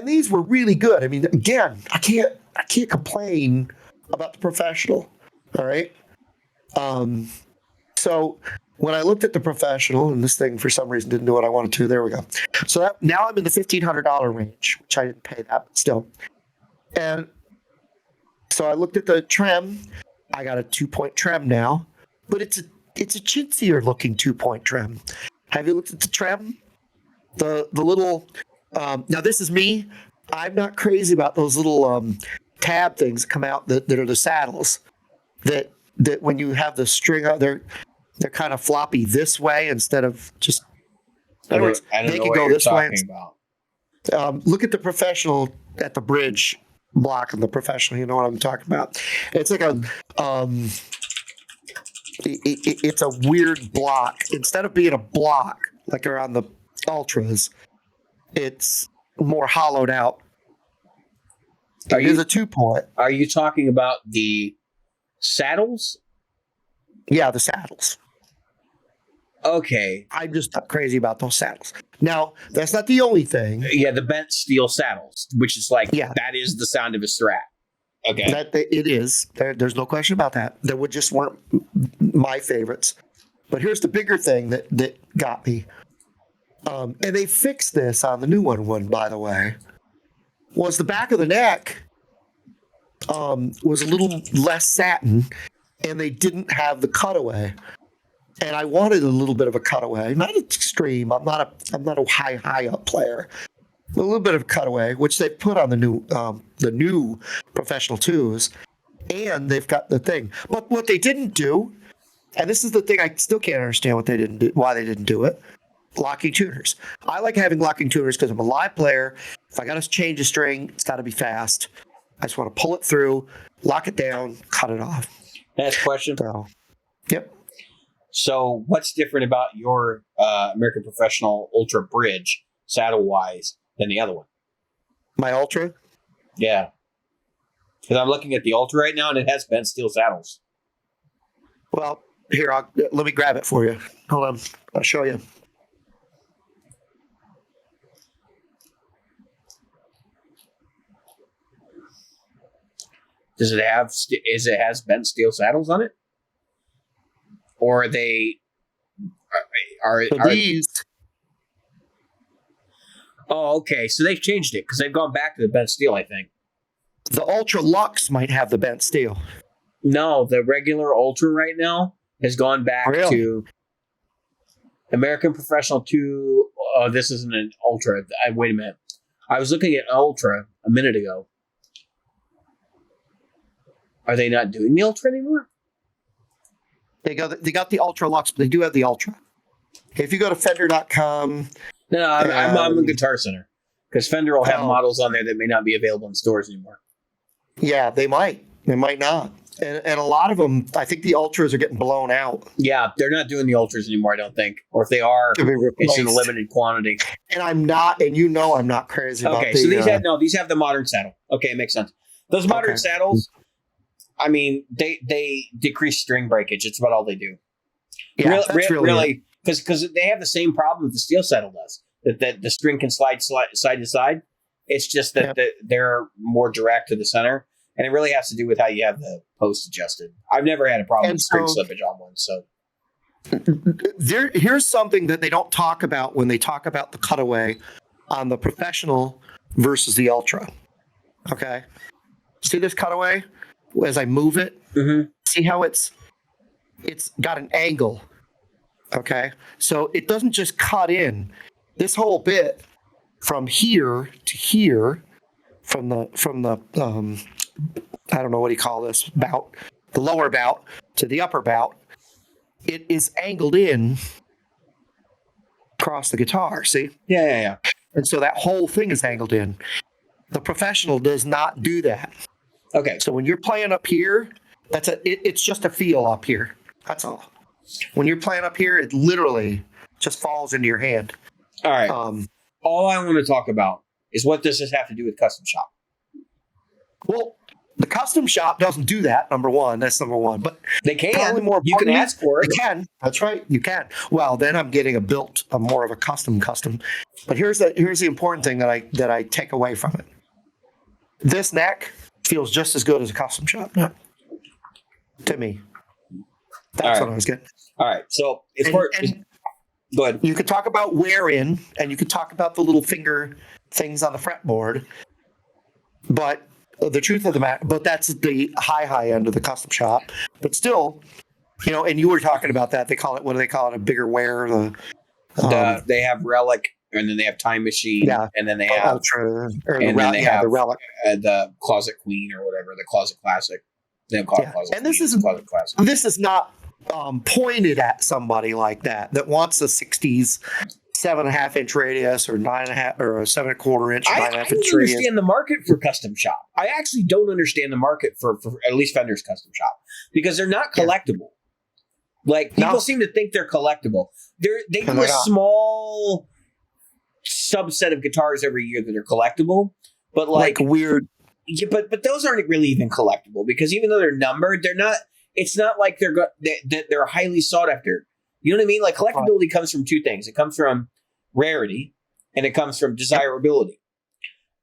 S1: these were really good. I mean, again, I can't complain about the Professional. All right. So when I looked at the Professional, and this thing for some reason didn't do what I wanted to, there we go. So now I'm in the $1,500 range, which I didn't pay that, but still. And so I looked at the trem. I got a 2-point trem now, but it's a chintzier looking 2-point trem. Have you looked at the trem? The little. Now this is me. I'm not crazy about those little tab things that come out that are the saddles. That when you have the string out, they're kind of floppy this way instead of just.
S2: I don't know what you're talking about.
S1: Look at the Professional at the bridge block of the Professional. You know what I'm talking about? It's like a it's a weird block. Instead of being a block like they're on the Ultras, it's more hollowed out. It is a 2-point.
S2: Are you talking about the saddles?
S1: Yeah, the saddles.
S2: Okay.
S1: I'm just not crazy about those saddles. Now, that's not the only thing.
S2: Yeah, the bent steel saddles, which is like, that is the sound of a Strat. Okay.
S1: It is. There's no question about that. They just weren't my favorites. But here's the bigger thing that got me. And they fixed this on the new one, by the way, was the back of the neck was a little less satin, and they didn't have the cutaway. And I wanted a little bit of a cutaway, not extreme. I'm not a high up player. A little bit of cutaway, which they put on the new professional twos, and they've got the thing. But what they didn't do, and this is the thing I still can't understand why they didn't do it. Locking tuners. I like having locking tuners because I'm a live player. If I got to change a string, it's got to be fast. I just want to pull it through, lock it down, cut it off.
S2: Next question.
S1: So, yep.
S2: So, what's different about your American Professional Ultra Bridge saddle wise than the other one?
S1: My Ultra?
S2: Yeah. Because I'm looking at the Ultra right now, and it has bent steel saddles.
S1: Well, here, let me grab it for you. Hold on. I'll show you.
S2: Does it have? Has bent steel saddles on it, or are they? Are
S1: these?
S2: Oh, okay. So they've changed it because they've gone back to the bent steel. I think
S1: The Ultra Lux might have the bent steel.
S2: no, the regular Ultra right now has gone back
S1: Really?
S2: to American Professional 2. Oh, this isn't an Ultra. Wait a minute. I was looking at Ultra a minute ago. Are they not doing the Ultra anymore?
S1: They got the Ultra Lux, but they do have the Ultra. If you go to Fender.com,
S2: No, I'm a Guitar Center because Fender will have
S1: Oh.
S2: models on there that may not be available in stores anymore.
S1: yeah, they might. They might not. And a lot of them, I think the Ultras are getting blown out.
S2: Yeah, they're not doing the Ultras anymore, I don't think. Or if they are,
S1: To be
S2: it's in a
S1: replaced.
S2: limited quantity.
S1: And I'm not, and you know I'm not crazy about
S2: Okay,
S1: the...
S2: so these have the modern saddle. Okay, it makes sense. Those modern
S1: Okay.
S2: saddles, I mean, they decrease string breakage. It's about all they do.
S1: yeah, that's
S2: really, because they have the same problem that the steel saddle does. That the string can slide side to side. It's just that they're more direct to the center, and it really has to do with how you have the post adjusted. I've never had a problem with string slippage on one. So
S1: Here's something that they don't talk about when they talk about the cutaway on the Professional versus the Ultra. Okay? See this cutaway? As I move it, see how it's got an angle. Okay? So it doesn't just cut in. This whole bit from here to here, from the I don't know what do you call this bout, the lower bout to the upper bout, it is angled in across the guitar. See?
S2: yeah.
S1: And so that whole thing is angled in. The Professional does not do that.
S2: Okay,
S1: So when you're playing up here, it's just a feel up here. That's all. When you're playing up here, it literally just falls into your hand.
S2: all right. All I want to talk about is what does this have to do with custom shop?
S1: Well, the custom shop doesn't do that. Number one, that's number one. But
S2: They can.
S1: probably more
S2: You can
S1: importantly,
S2: ask for it.
S1: You can. That's right. You can. Well, then I'm getting a more of a custom. But here's the important thing that I take away from it. This neck feels just as good as a custom shop neck to me. That's
S2: All right.
S1: what I was getting.
S2: All right. So
S1: And
S2: go ahead.
S1: you could talk about wear in, and you could talk about the little finger things on the fretboard. But the truth of the matter, but that's the high end of the custom shop. But still, and you were talking about that. What do they call it? A bigger wear.
S2: They have Relic, and then they have Time Machine,
S1: Yeah.
S2: and then they have
S1: Ultra, or
S2: and then they have
S1: the Relic.
S2: The Closet Queen or whatever, the Closet Classic. They don't call it Closet
S1: And this
S2: Queen,
S1: isn't-
S2: Closet Classic.
S1: This is not pointed at somebody like that wants a 60s 7.5 inch radius or 9.5 or a 7.25 inch.
S2: I
S1: 9.5
S2: don't
S1: inch radius.
S2: understand the market for custom shop. I actually don't understand the market for at least Fender's custom shop because they're not collectible. Like people seem to think they're collectible. They do
S1: they're
S2: a
S1: not.
S2: small subset of guitars every year that are collectible, but
S1: Like weird.
S2: yeah, but those aren't really even collectible because even though they're numbered, they're not. It's not like they're highly sought after. You know what I mean? Like collectability comes from two things. It comes from rarity and it comes from desirability.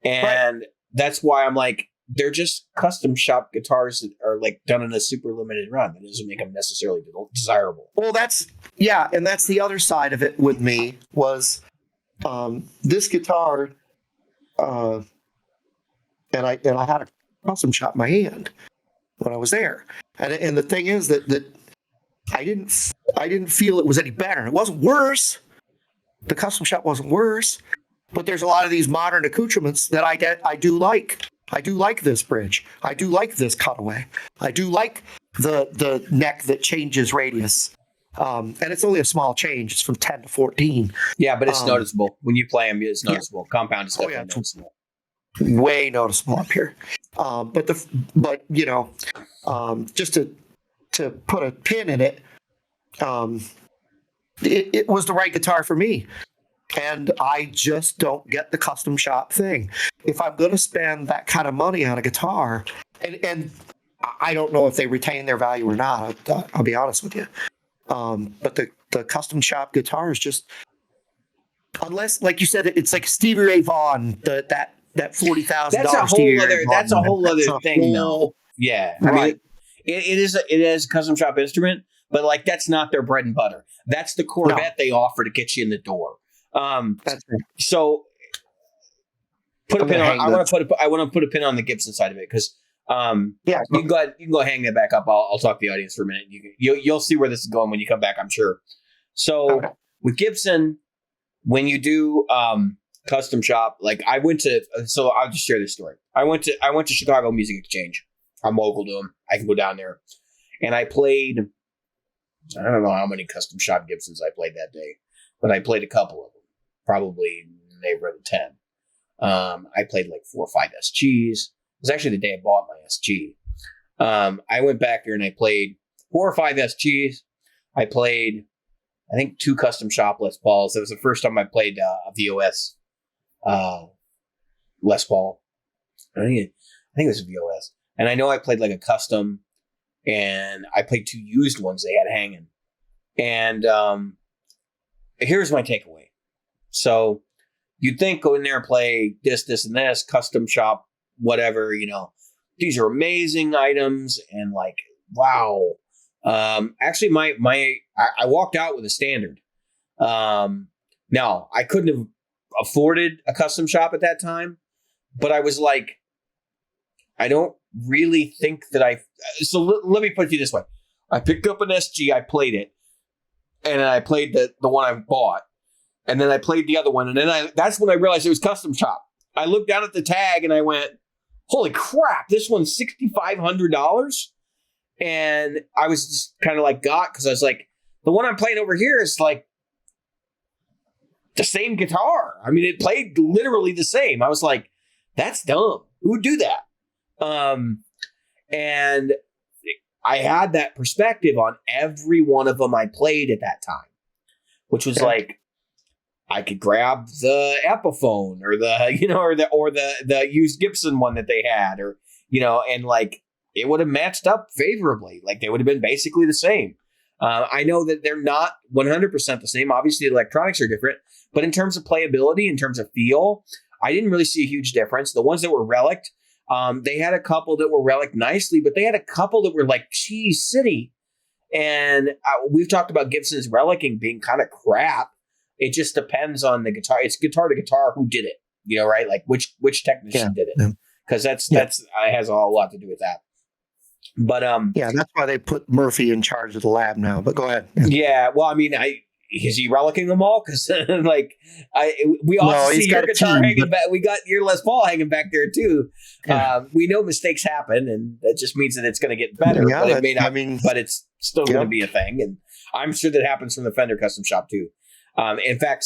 S2: And that's why I'm like, they're just custom shop guitars that are like done in a super limited run. That doesn't make them necessarily desirable.
S1: Well, that's the other side of it with me was this guitar, and I had a custom shop in my hand when I was there, and the thing is that I didn't feel it was any better. It wasn't worse. The custom shop wasn't worse, but there's a lot of these modern accoutrements that I do like. I do like this bridge. I do like this cutaway. I do like the neck that changes radius. And it's only a small change. It's from 10 to 14.
S2: Yeah, but it's noticeable. When you play them, it's noticeable. Yeah. Compound is definitely noticeable.
S1: Way noticeable up here. But you know, just to put a pin in it, it was the right guitar for me. And I just don't get the custom shop thing. If I'm going to spend that kind of money on a guitar, and I don't know if they retain their value or not, I'll be honest with you. But the custom shop guitar is just, unless, like you said, it's like Stevie Ray Vaughan, that $40,000.
S2: That's a whole other thing, though. Yeah, right. I mean, it is a custom shop instrument, but like that's not their bread and butter. That's the Corvette they offer to get you in the door.
S1: That's right.
S2: So put a pin on. I want to put a pin on the Gibson side of it because you can go hang that back up. I'll talk to the audience for a minute. You'll see where this is going when you come back, I'm sure. So with Gibson, when you do custom shop, like I went to, so I'll just share this story. I went to Chicago Music Exchange. I'm local to them. I can go down there, and I played. I don't know how many custom shop Gibsons I played that day, but I played a couple of them, probably in the neighborhood of 10. I played like 4 or 5 SGs. It was actually the day I bought my SG. I went back there and I played 4 or 5 SGs. I played, I think, 2 custom shop Les Pauls. That was the first time I played a VOS Les Paul. I think it was a VOS. And I know I played like a custom, and I played 2 used ones they had hanging. And here's my takeaway. So you'd think go in there and play this, and this, custom shop, whatever, you know, these are amazing items, and like, wow. Actually, I walked out with a standard. Now, I couldn't have afforded a custom shop at that time, but I was like, I don't really think that so let me put it this way. I picked up an SG, I played it, and then I played the one I bought, and then I played the other one, and then that's when I realized it was custom shop. I looked down at the tag and I went, holy crap, this one's $6,500. And I was just kind of like, because I was like, the one I'm playing over here is like the same guitar. I mean, it played literally the same. I was like, that's dumb. Who would do that? And I had that perspective on every one of them I played at that time, which was like, I could grab the Epiphone or the used Gibson one that they had, or, you know, and like it would have matched up favorably. Like they would have been basically the same. I know that they're not 100% the same. Obviously, the electronics are different, but in terms of playability, in terms of feel, I didn't really see a huge difference. The ones that were relicked, they had a couple that were relicked nicely, but they had a couple that were like cheese city. And we've talked about Gibson's relicking being kind of crap. It just depends on the guitar. It's guitar to guitar who did it, you know, right? Like which technician did it, because that's has a lot to do with that. But
S1: that's why they put Murphy in charge of the lab now. But go ahead.
S2: Yeah, well, I mean, is he relicking them all? Because like we also see your guitar hanging back. We got your Les Paul hanging back there too. Yeah. We know mistakes happen, and that just means that it's going to get better. Yeah, but it may not. But it's still going to be a thing, and I'm sure that happens from the Fender custom shop too. In fact,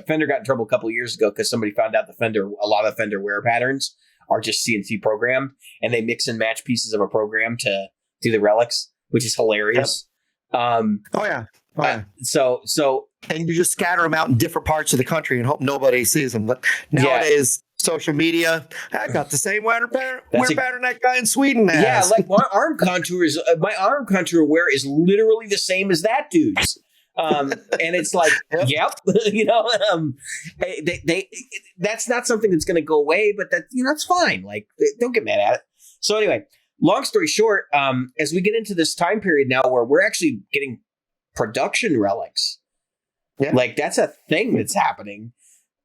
S2: Fender got in trouble a couple of years ago because somebody found out a lot of Fender wear patterns are just CNC programmed, and they mix and match pieces of a program to do the relics, which is hilarious.
S1: Yep.
S2: So
S1: and you just scatter them out in different parts of the country and hope nobody sees them. But nowadays, social media, I got the same wear pattern that guy in Sweden has.
S2: Yeah, like my arm contour wear is literally the same as that dude's. And it's like, yep, they that's not something that's going to go away, but that's fine. Like, don't get mad at it. So anyway, long story short, as we get into this time period now where we're actually getting production relics, like that's a thing that's happening.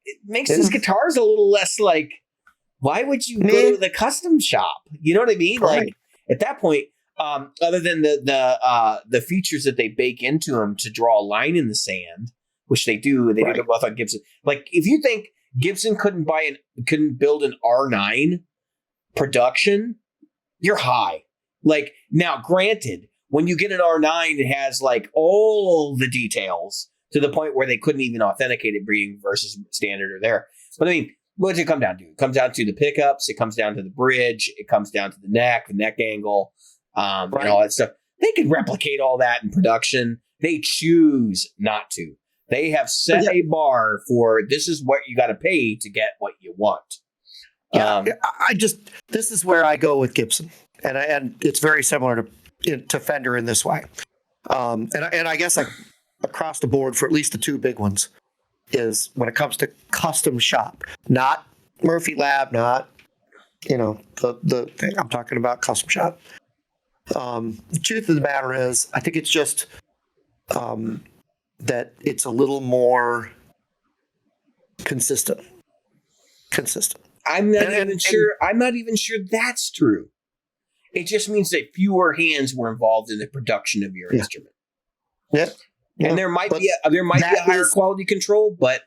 S2: It makes these guitars a little less like, why would you go to the custom shop? You know what I mean? Right. Like at that point, other than the features that they bake into them to draw a line in the sand, which they do both on Gibson. Like if you think Gibson couldn't build an R9 production, you're high. Like now, granted, when you get an R9, it has like all the details to the point where they couldn't even authenticate it being versus standard or there. But I mean, what does it come down to? It comes down to the pickups. It comes down to the bridge. It comes down to the neck angle, and all that stuff. They could replicate all that in production. They choose not to. They have set a bar for this is what you got to pay to get what you want.
S1: Yeah, this is where I go with Gibson, and it's very similar to Fender in this way. And I guess like across the board for at least the two big ones is when it comes to custom shop, not Murphy Lab, not the thing I'm talking about, custom shop. The truth of the matter is, I think it's just that it's a little more consistent. I'm not even sure that's true. It just means that fewer hands were involved in the production of your instrument. Yeah. And there might be a higher quality control, but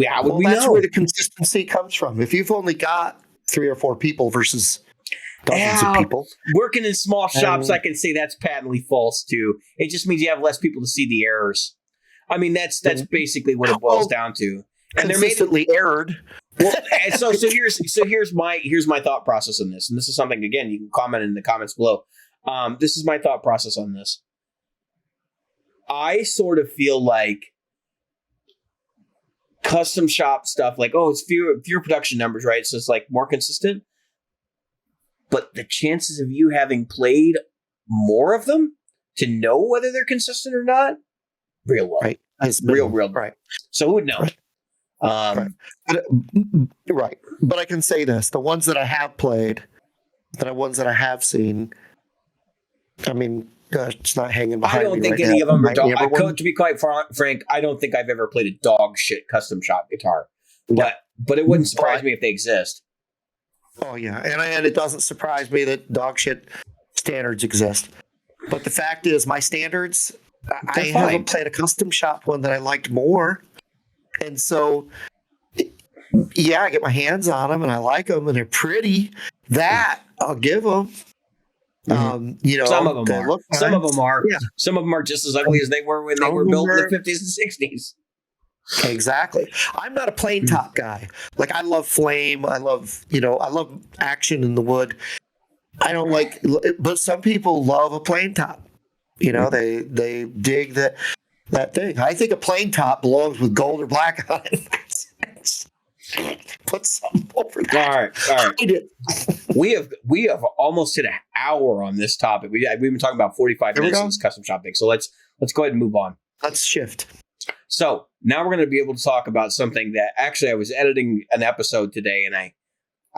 S1: how would we know? That's where the consistency comes from. If you've only got 3 or 4 people versus dozens of people
S2: working in small shops, I can say that's patently false too. It just means you have less people to see the errors. I mean, that's basically what it boils down to.
S1: And they're consistently errored.
S2: Well, so here's my thought process on this, and this is something again you can comment in the comments below. This is my thought process on this. I sort of feel like custom shop stuff, like, it's fewer production numbers, right? So it's like more consistent. But the chances of you having played more of them to know whether they're consistent or not, real low.
S1: Right.
S2: Real low.
S1: Right.
S2: So who would know?
S1: Right. Right. But I can say this. The ones that I have played, the ones that I have seen, I mean, it's not hanging behind me.
S2: I don't think any of them are dog. To be quite frank, I don't think I've ever played a dog shit custom shop guitar. But it wouldn't surprise me if they exist.
S1: Oh yeah, and it doesn't surprise me that dog shit standards exist. But the fact is, my standards, I haven't played a custom shop one that I liked more, and so I get my hands on them and I like them and they're pretty. That I'll give them.
S2: Some of them are. Some of them are. Yeah. Some of them are just as ugly as they were when they were built in the 50s and 60s.
S1: Exactly. I'm not a plain top guy. Like I love flame. I love action in the wood. I don't like, but some people love a plain top. They dig that thing. I think a plain top belongs with gold or black on it. Put something over that.
S2: All right. We have almost hit an hour on this topic. We've been talking about 45 minutes on this custom shop thing. So let's go ahead and move on.
S1: Let's shift.
S2: So now we're going to be able to talk about something that actually I was editing an episode today and I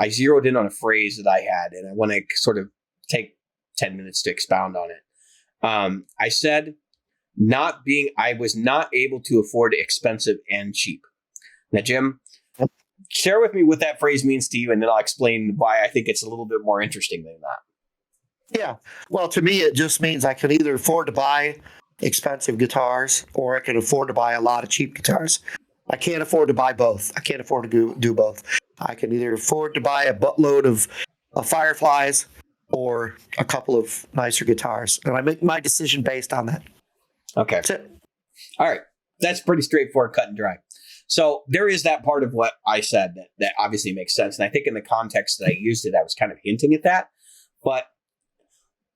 S2: zeroed in on a phrase that I had and I want to sort of take 10 minutes to expound on it. I said I was not able to afford expensive and cheap. Now, Jim, share with me what that phrase means to you, and then I'll explain why I think it's a little bit more interesting than that.
S1: Yeah. Well, to me, it just means I can either afford to buy expensive guitars or I can afford to buy a lot of cheap guitars. I can't afford to buy both. I can't afford to do both. I can either afford to buy a buttload of Fireflies or a couple of nicer guitars. And I make my decision based on that.
S2: Okay.
S1: That's it.
S2: All right. That's pretty straightforward, cut and dry. So there is that part of what I said that obviously makes sense. And I think in the context that I used it, I was kind of hinting at that. But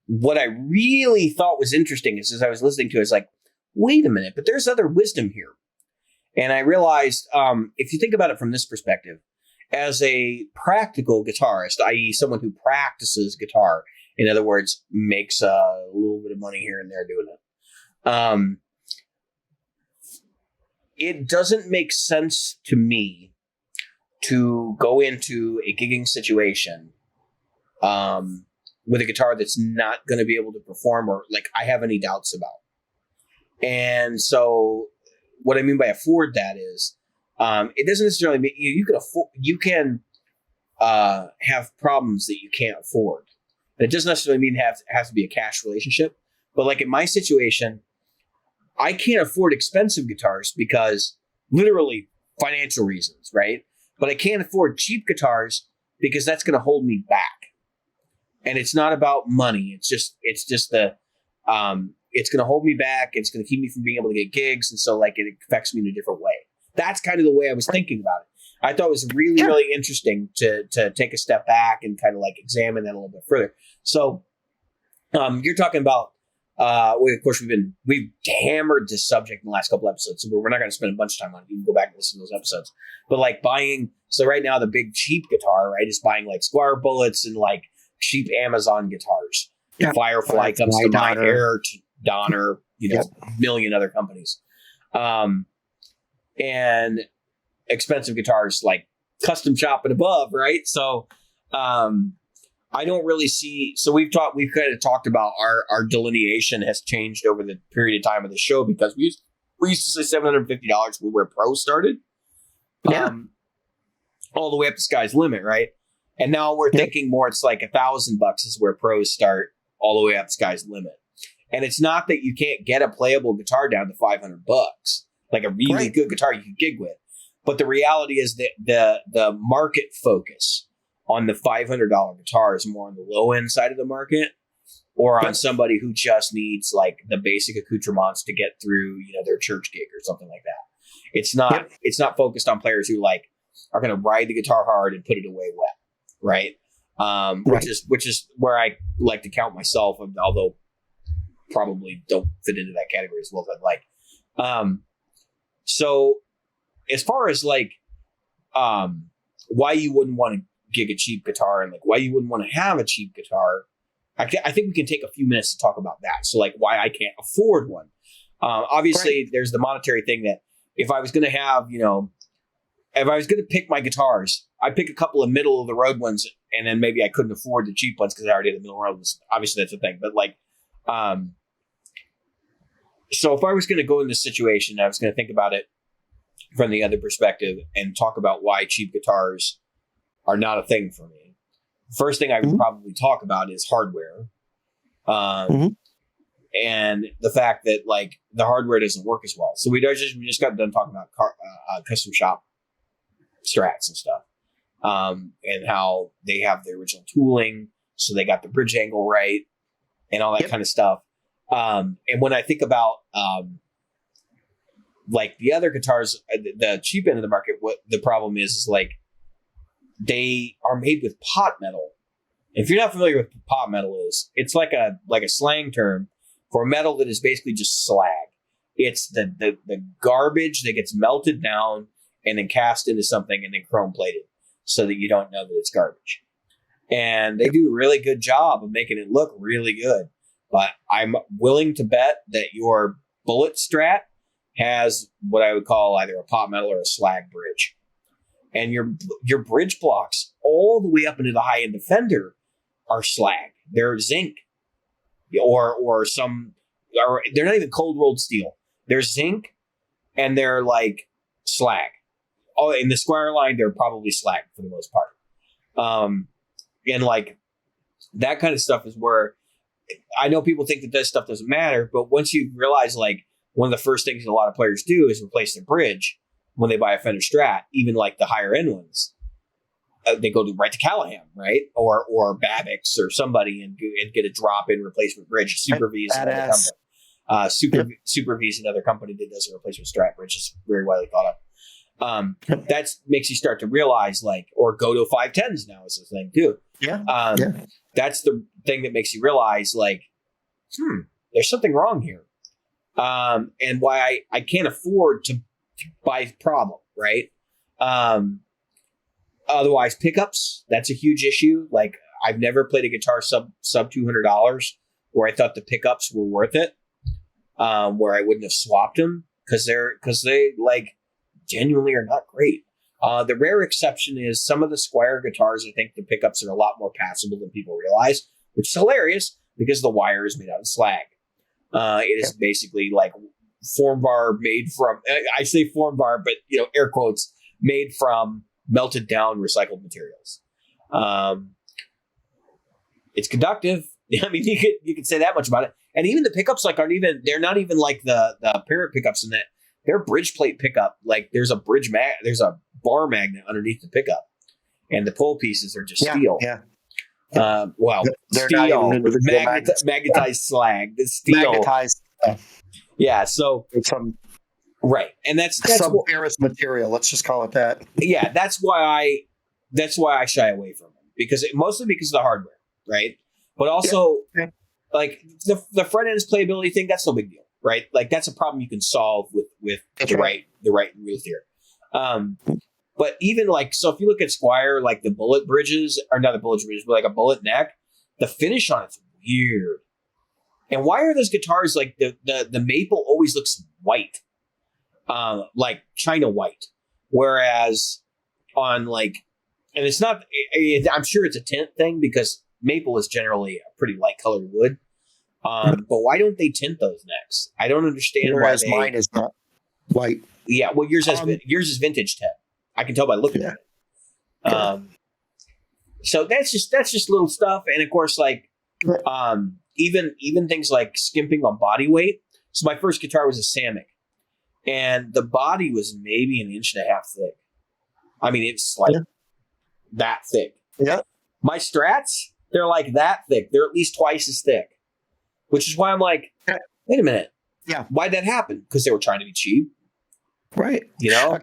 S2: what I really thought was interesting is as I was listening to it, I was like, wait a minute, but there's other wisdom here. And I realized if you think about it from this perspective, as a practical guitarist, i.e. someone who practices guitar, in other words, makes a little bit of money here and there doing it, it doesn't make sense to me to go into a gigging situation with a guitar that's not going to be able to perform, or like I have any doubts about. And so what I mean by afford that is, it doesn't necessarily mean you can afford, you can have problems that you can't afford. And it doesn't necessarily mean it has to be a cash relationship. But like in my situation, I can't afford expensive guitars because literally financial reasons, right? But I can't afford cheap guitars because that's going to hold me back. And it's not about money. It's just the, it's going to hold me back. It's going to keep me from being able to get gigs. And so like it affects me in a different way. That's kind of the way I was thinking about it. I thought it was really, really interesting to take a step back and kind of like examine that a little bit further. So you're talking about, of course, we've hammered this subject in the last couple episodes, so we're not going to spend a bunch of time on it. You can go back and listen to those episodes. But like buying, so right now the big cheap guitar, right, is buying like Squire Bullets and like cheap Amazon guitars. Yeah. Firefly comes to mind, Air, Donner, million other companies, and expensive guitars like Custom Shop and above, right? So I don't really see. So we've kind of talked about our delineation has changed over the period of time of the show, because we used to say $750 was where Pro started, all the way up to sky's limit, right? And now we're thinking more. It's like $1,000 is where pros start, all the way up to sky's limit. And it's not that you can't get a playable guitar down to $500, like a really good guitar you can gig with. But the reality is that the market focus on the $500 guitar is more on the low end side of the market, or on somebody who just needs like the basic accoutrements to get through, their church gig or something like that. It's not it's not focused on players who like are going to ride the guitar hard and put it away wet, right? Which is where I like to count myself, although probably don't fit into that category as well as I'd like. So as far as like why you wouldn't want to gig a cheap guitar and like why you wouldn't want to have a cheap guitar, I think we can take a few minutes to talk about that. So like why I can't afford one. Obviously there's the monetary thing that if I was going to have, if I was going to pick my guitars, I'd pick a couple of middle of the road ones, and then maybe I couldn't afford the cheap ones because I already had the middle of the road ones. Obviously that's the thing, but like, so if I was going to go in this situation, I was going to think about it from the other perspective and talk about why cheap guitars are not a thing for me. First thing I would probably talk about is hardware. And the fact that like the hardware doesn't work as well. So we just got done talking about Custom Shop Strats and stuff. And how they have the original tooling. So they got the bridge angle right and all that kind of stuff. And when I think about like the other guitars, the cheap end of the market, what the problem is like they are made with pot metal. If you're not familiar with what pot metal is, it's like a slang term for metal that is basically just slag. It's the garbage that gets melted down and then cast into something and then chrome plated so that you don't know that it's garbage. And they do a really good job of making it look really good. But I'm willing to bet that your Bullet Strat has what I would call either a pot metal or a slag bridge. And your bridge blocks all the way up into the high end of Fender are slag. They're zinc or they're not even cold rolled steel. They're zinc and they're like slag. Oh, in the Squire line, they're probably slag for the most part. And like that kind of stuff is where I know people think that this stuff doesn't matter, but once you realize like one of the first things a lot of players do is replace their bridge when they buy a Fender Strat, even like the higher end ones, they go right to Callahan, right? Or Babbitt's or somebody and get a drop-in replacement bridge. Super V is another company. Super V is another company that does a replacement Strat bridge. It's very widely thought of. That makes you start to realize like, or go to 510s now is the thing too. That's the thing that makes you realize like, there's something wrong here. And why I can't afford to buy problem, right? Otherwise pickups, that's a huge issue. Like I've never played a guitar sub $200 where I thought the pickups were worth it. Where I wouldn't have swapped them. because they like genuinely are not great. The rare exception is some of the Squier guitars. I think the pickups are a lot more passable than people realize, which is hilarious because the wire is made out of slag. It is basically like form bar made from, I say form bar, but air quotes, made from melted down recycled materials. It's conductive. I mean, you could say that much about it. And even the pickups they're not even like the Parrot pickups in that they're bridge plate pickup. Like there's a there's a bar magnet underneath the pickup, and the pull pieces are just steel.
S1: Yeah.
S2: They're steel, magnetized slag. The steel.
S1: Magnetized.
S2: Yeah. So right, and that's
S1: some ferrous material. Let's just call it that.
S2: Yeah, that's why I shy away from them mostly because of the hardware, right? But also like the front end's playability thing. That's no big deal, right? Like that's a problem you can solve with the right luthier. But even so if you look at Squier, like the bullet bridges, or not the bullet bridges, but like a bullet neck, the finish on it's weird. And why are those guitars like the maple always looks white, like China white, whereas on and it's not. I'm sure it's a tint thing because maple is generally a pretty light colored wood. But why don't they tint those necks? I don't understand why
S1: mine is not white.
S2: Yeah, well, yours is vintage tint. I can tell by looking at it. So that's just little stuff, and of course, even things like skimping on body weight. So my first guitar was a Samick, and the body was maybe 1.5 inches thick. I mean, it's that thick.
S1: Yeah.
S2: My Strats, they're like that thick. They're at least twice as thick, which is why I'm like, wait a minute.
S1: Yeah.
S2: Why'd that happen? Because they were trying to be cheap.
S1: Right. So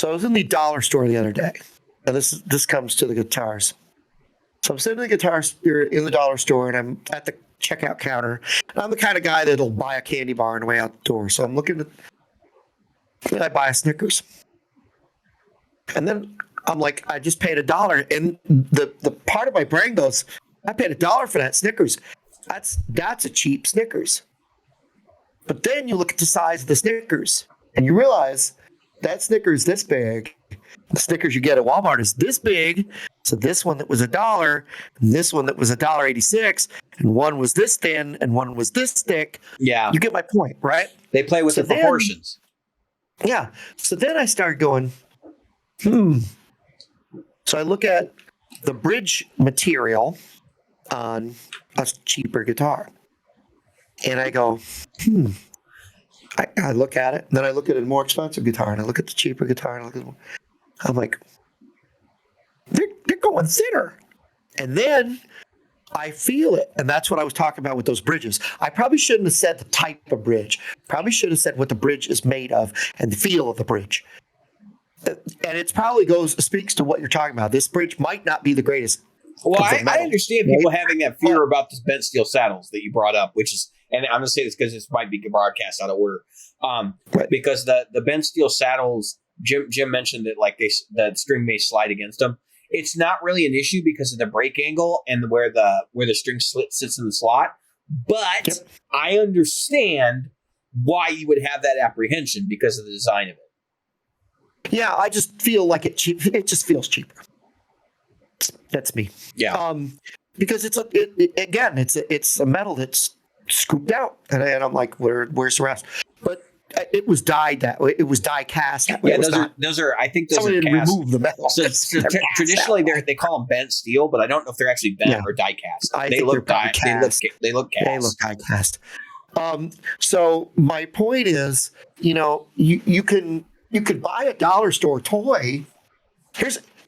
S1: I was in the dollar store the other day, and this comes to the guitars. So I'm sitting in the dollar store, and I'm at the checkout counter. And I'm the kind of guy that'll buy a candy bar on the way out the door. So I'm looking at, I buy a Snickers. And then I'm like, I just paid $1. And the part of my brain goes, I paid $1 for that Snickers. That's a cheap Snickers. But then you look at the size of the Snickers and you realize that Snickers this big. The Snickers you get at Walmart is this big. So this one that was $1, and this one that was $1.86, and one was this thin and one was this thick.
S2: Yeah.
S1: You get my point, right?
S2: They play with the proportions.
S1: Yeah. So then I started going, So I look at the bridge material on a cheaper guitar. And I go, I look at it, and then I look at a more expensive guitar, and I look at the cheaper guitar, and I'm like, they're going thinner. And then I feel it. And that's what I was talking about with those bridges. I probably shouldn't have said the type of bridge. Probably should have said what the bridge is made of and the feel of the bridge. And it probably speaks to what you're talking about. This bridge might not be the greatest.
S2: Well, I understand people having that fear about the bent steel saddles that you brought up, which is, and I'm going to say this because this might be broadcast out of order. Because the bent steel saddles, Jim mentioned that the string may slide against them. It's not really an issue because of the break angle and where the string sits in the slot. But I understand why you would have that apprehension because of the design of it.
S1: Yeah, I just feel like it just feels cheaper. That's me.
S2: Yeah.
S1: Because it's a metal that's scooped out, and I'm like, where's the rest? But it was dyed that way. It was die cast. That way.
S2: Yeah, those are. I think those
S1: somebody
S2: are
S1: didn't
S2: cast.
S1: remove the metal.
S2: So traditionally, they call them bent steel, but I don't know if they're actually bent or die cast. They look die cast. They look cast.
S1: They look die cast. So my point is, you could buy a dollar store toy.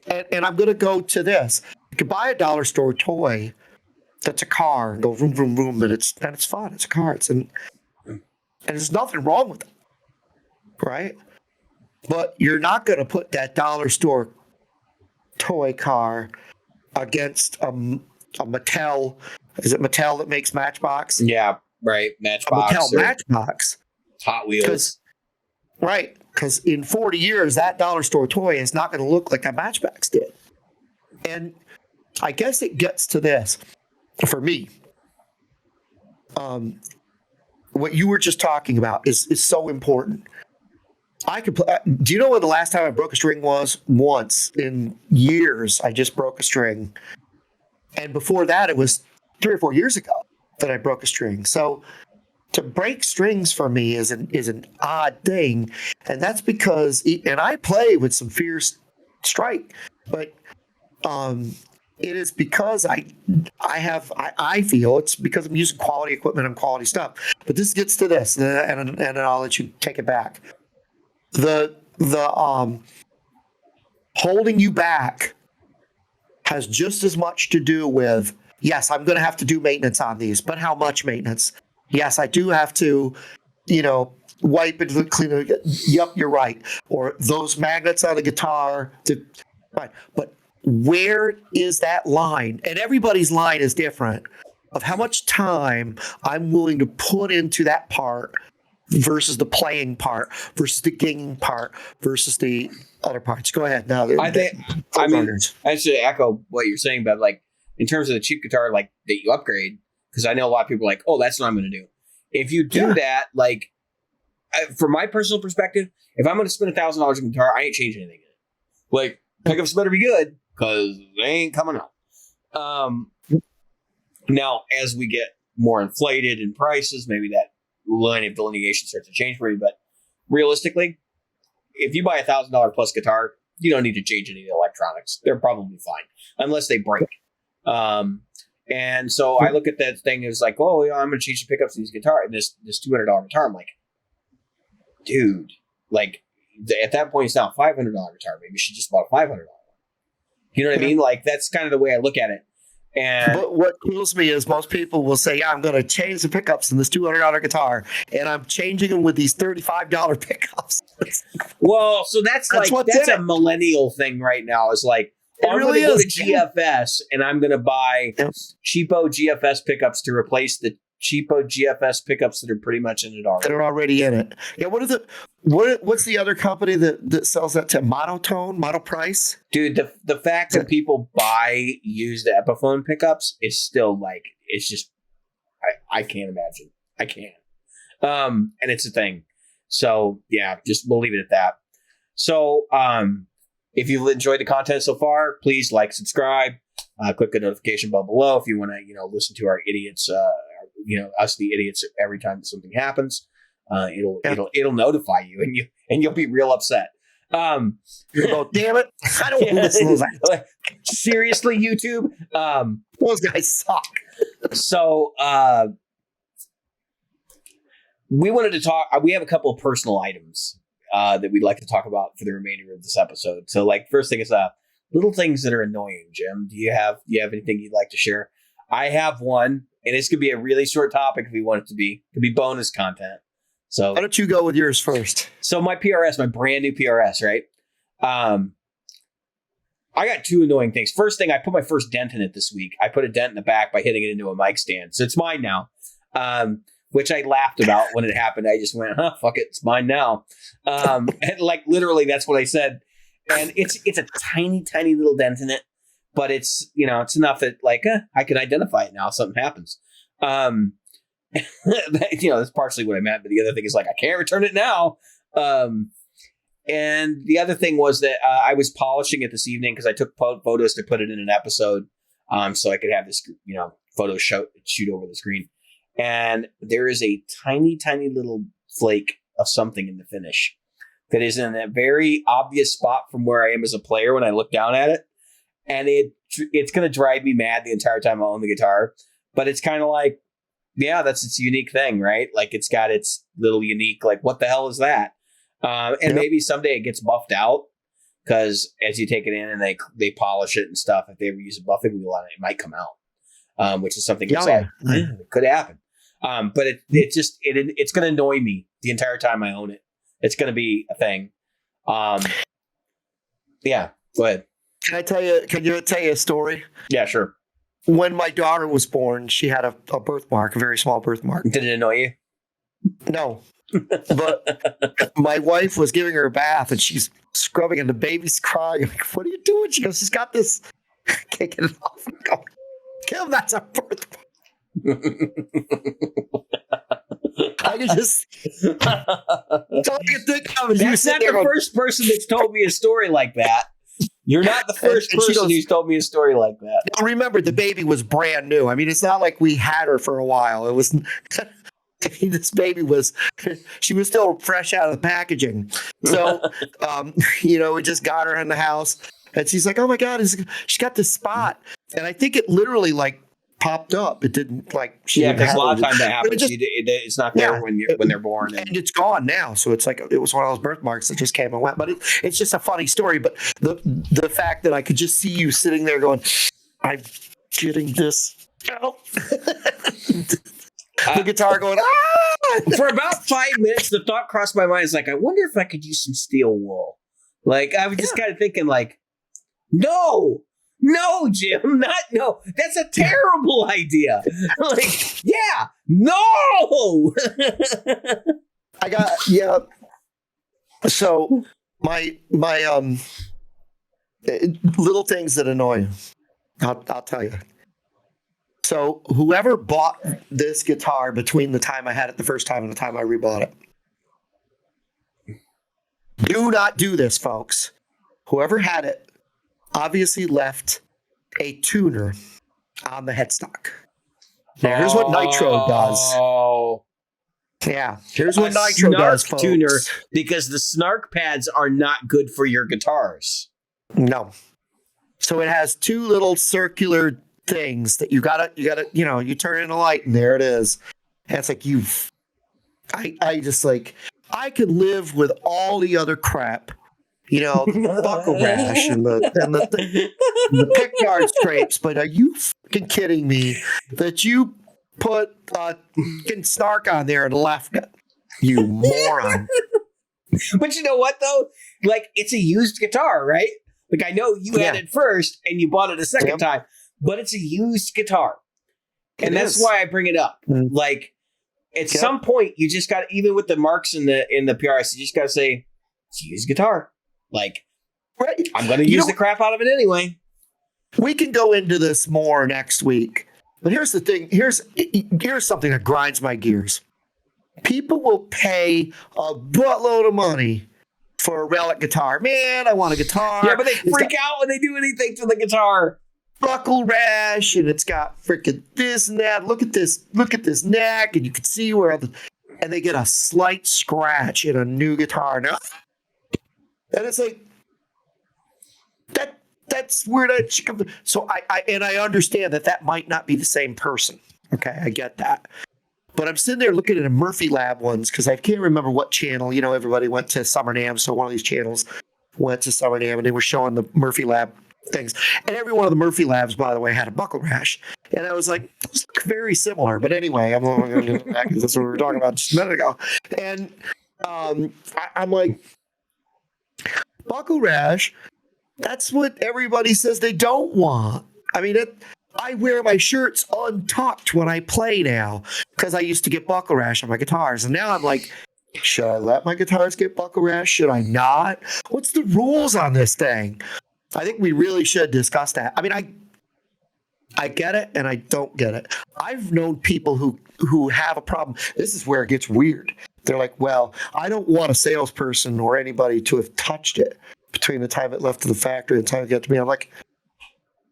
S1: And I'm going to go to this. You could buy a dollar store toy that's a car and go vroom, vroom, vroom, and it's fun. It's a car. And there's nothing wrong with it, right? But you're not going to put that dollar store toy car against a Mattel. Is it Mattel that makes Matchbox?
S2: Yeah, right. Matchbox.
S1: A Mattel Matchbox.
S2: Hot Wheels.
S1: Right. Because in 40 years, that dollar store toy is not going to look like a Matchbox did. And I guess it gets to this for me. what you were just talking about is so important. I could play. Do you know when the last time I broke a string was? Once in years, I just broke a string, and before that, it was 3 or 4 years ago that I broke a string. So to break strings for me is an odd thing, and that's because and I play with some fierce strike, but it is because I feel it's because I'm using quality equipment and quality stuff. But this gets to this, and I'll let you take it back. The holding you back has just as much to do with, yes, I'm going to have to do maintenance on these, but how much maintenance? Yes, I do have to, wipe and clean it. Yep, you're right. Or those magnets on the guitar. Right. But where is that line? And everybody's line is different of how much time I'm willing to put into that part versus the playing part versus the ginging part versus the other parts. Go ahead. Now,
S2: I should echo what you're saying, but like in terms of the cheap guitar, like that you upgrade, because I know a lot of people are like, oh, that's what I'm going to do. If you do that, like from my personal perspective, if I'm going to spend $1,000 on guitar, I ain't changing anything in it. Like pickups better be good because they ain't coming out. Now, as we get more inflated in prices, maybe that line of delineation starts to change for you. But realistically, if you buy $1,000 plus guitar, you don't need to change any of the electronics. They're probably fine unless they break. And so I look at that thing as like, oh, yeah, I'm going to change the pickups in this guitar and this $200 guitar. I'm like, dude, like at that point, it's now a $500 guitar. Maybe she just bought a $500 one. You know what I mean? Like that's kind of the way I look at it.
S1: But what kills me is most people will say, yeah, I'm going to change the pickups in this $200 guitar, and I'm changing them with these $35 pickups.
S2: Well, so that's a millennial thing right now. Is like, I'm going to go to GFS, and I'm going to buy cheapo GFS pickups to replace the cheapo GFS pickups that are pretty much in it already.
S1: That are already in it. Yeah. What's the other company that sells that to Monoprice?
S2: Dude, the fact that people buy used Epiphone pickups is still like, it's just, I can't imagine. I can't. And it's a thing. So yeah, we'll leave it at that. So, if you've enjoyed the content so far, please like, subscribe, click the notification bell below if you want to, listen to our idiots, us the idiots every time something happens. It'll notify you, and you'll be real upset.
S1: You'll go, damn it! I don't want to listen to that.
S2: Seriously, YouTube.
S1: Those guys suck.
S2: So we wanted to talk. We have a couple of personal items that we'd like to talk about for the remainder of this episode. So, like, first thing is little things that are annoying. Jim, do you have anything you'd like to share? I have one, and this could be a really short topic if we want it to be. It could be bonus content. So
S1: why don't you go with yours first?
S2: So my PRS, my brand new PRS, right? I got two annoying things. First thing, I put my first dent in it this week. I put a dent in the back by hitting it into a mic stand. So it's mine now, which I laughed about when it happened. I just went, fuck it, it's mine now. And like literally, that's what I said. And it's a tiny, tiny little dent in it. But it's, it's enough that like, I can identify it now if something happens. That's partially what I meant. But the other thing is like, I can't return it now. And the other thing was that I was polishing it this evening because I took photos to put it in an episode. So I could have this, photo shoot over the screen. And there is a tiny, tiny little flake of something in the finish that is in a very obvious spot from where I am as a player when I look down at it. And it's going to drive me mad the entire time I own the guitar. But it's kind of like, yeah, that's its unique thing, right? Like it's got its little unique, like, what the hell is that? And maybe someday it gets buffed out because as you take it in and they polish it and stuff, if they ever use a buffing wheel on it, it might come out, which is something it could happen. But it's going to annoy me the entire time I own it. It's going to be a thing. Yeah, go ahead.
S1: Can you tell you a story?
S2: Yeah, sure.
S1: When my daughter was born, she had a birthmark, a very small birthmark.
S2: Did it annoy you?
S1: No. But my wife was giving her a bath and she's scrubbing and the baby's crying. I'm like, what are you doing? She goes, she's got this. Kicking it off. I'm going, Kim, that's a birthmark. I could just. That's all I could think of is you
S2: That's
S1: sitting
S2: not
S1: there
S2: the
S1: going,
S2: first person that's told me a story like that. You're not the first
S1: and she
S2: person
S1: goes,
S2: who's told me a story like that.
S1: now remember, the baby was brand new. I mean, it's not like we had her for a while. It was. This baby was, she was still fresh out of the packaging. So, we just got her in the house and she's like, oh my God, she got this spot. And I think it literally like popped up. It didn't like, she
S2: Yeah,
S1: didn't
S2: because a
S1: have
S2: lot of
S1: it.
S2: times that
S1: But
S2: happens. It's not there when they're born.
S1: And it's gone now. So it's like, it was one of those birthmarks that just came and went. But it's just a funny story. But the fact that I could just see you sitting there going, I'm getting this out. The guitar going, ah!
S2: For about 5 minutes, the thought crossed my mind. It's like, I wonder if I could use some steel wool. Like, I was just kind of thinking, like, no, Jim, no. That's a terrible idea. Like, yeah, no.
S1: I got, So my little things that annoy you, I'll tell you. So whoever bought this guitar between the time I had it the first time and the time I rebought it, do not do this, folks. Whoever had it obviously left a tuner on the headstock. Now, here's what Nitro does.
S2: Oh,
S1: yeah, here's what Nitro does, folks.
S2: Tuner, because the snark pads are not good for your guitars.
S1: No. So it has two little circular things that you gotta, you turn in a light and there it is. And it's like I just like, I could live with all the other crap, the buckle rash and the pick guard scrapes, but are you fucking kidding me that you put fucking snark on there and left it? You moron.
S2: But you know what though? Like, it's a used guitar, right? Like, I know you had it first and you bought it a second time. But it's a used guitar. And that's why I bring it up. Mm-hmm. Like, at some point, you just got, even with the marks in the PRS, you just got to say, it's a used guitar. Like, right. I'm going to use the crap out of it anyway.
S1: We can go into this more next week. But here's the thing. Here's something that grinds my gears. People will pay a buttload of money for a relic guitar. Man, I want a guitar.
S2: Yeah, but they freak out when they do anything to the guitar.
S1: Buckle rash, and it's got freaking this and that. Look at this neck, and you can see where and they get a slight scratch in a new guitar now. And it's like that's where that should come. So I understand that might not be the same person. Okay, I get that. But I'm sitting there looking at a Murphy Lab ones because I can't remember what channel. Everybody went to Summer NAMM, so one of these channels went to Summer NAMM, and they were showing the Murphy Lab things. And every one of the Murphy Labs, by the way, had a buckle rash. And I was like, those look very similar. But anyway, I'm going to get back because that's what we were talking about just a minute ago. And I'm like, buckle rash, that's what everybody says they don't want. I mean, I wear my shirts untucked when I play now because I used to get buckle rash on my guitars. And now I'm like, should I let my guitars get buckle rash? Should I not? What's the rules on this thing? I think we really should discuss that. I mean, I get it and I don't get it. I've known people who have a problem. This is where it gets weird. They're like, well, I don't want a salesperson or anybody to have touched it between the time it left to the factory and the time it got to me. I'm like,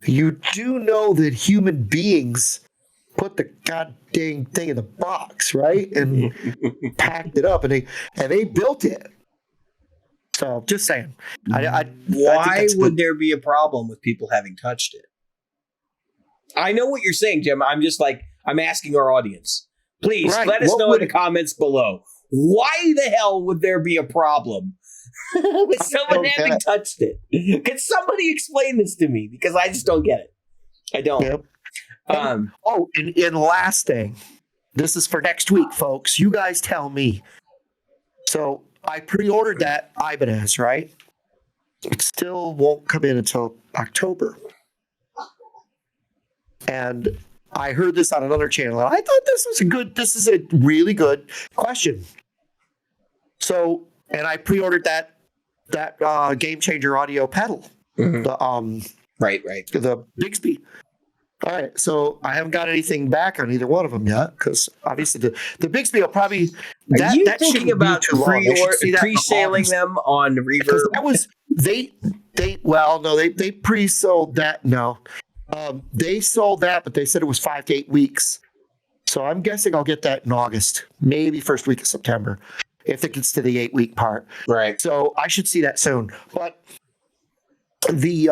S1: you do know that human beings put the goddamn thing in the box, right? And packed it up and they built it. So just saying.
S2: Why would there be a problem with people having touched it? I know what you're saying, Jim. I'm just like, I'm asking our audience. Please let us know in the comments below. Why the hell would there be a problem with someone having touched it? Can somebody explain this to me? Because I just don't get it. I don't.
S1: Yep. And last thing, this is for next week, folks. You guys tell me. So I pre-ordered that Ibanez, right? It still won't come in until October. And I heard this on another channel, and I thought this is a really good question. So, and I pre-ordered that Game Changer audio pedal, the
S2: right,
S1: the Bigsby. All right, so I haven't got anything back on either one of them yet because obviously the Bixby will probably
S2: Are you
S1: that
S2: thinking
S1: shouldn't be
S2: about
S1: too long. I should see that in
S2: pre-sailing
S1: August.
S2: them on
S1: Because
S2: Reverb?
S1: that was they well no they pre-sold that no they sold that but they said it was 5 to 8 weeks, so I'm guessing I'll get that in August, maybe first week of September if it gets to the 8 week part.
S2: Right.
S1: So I should see that soon. But the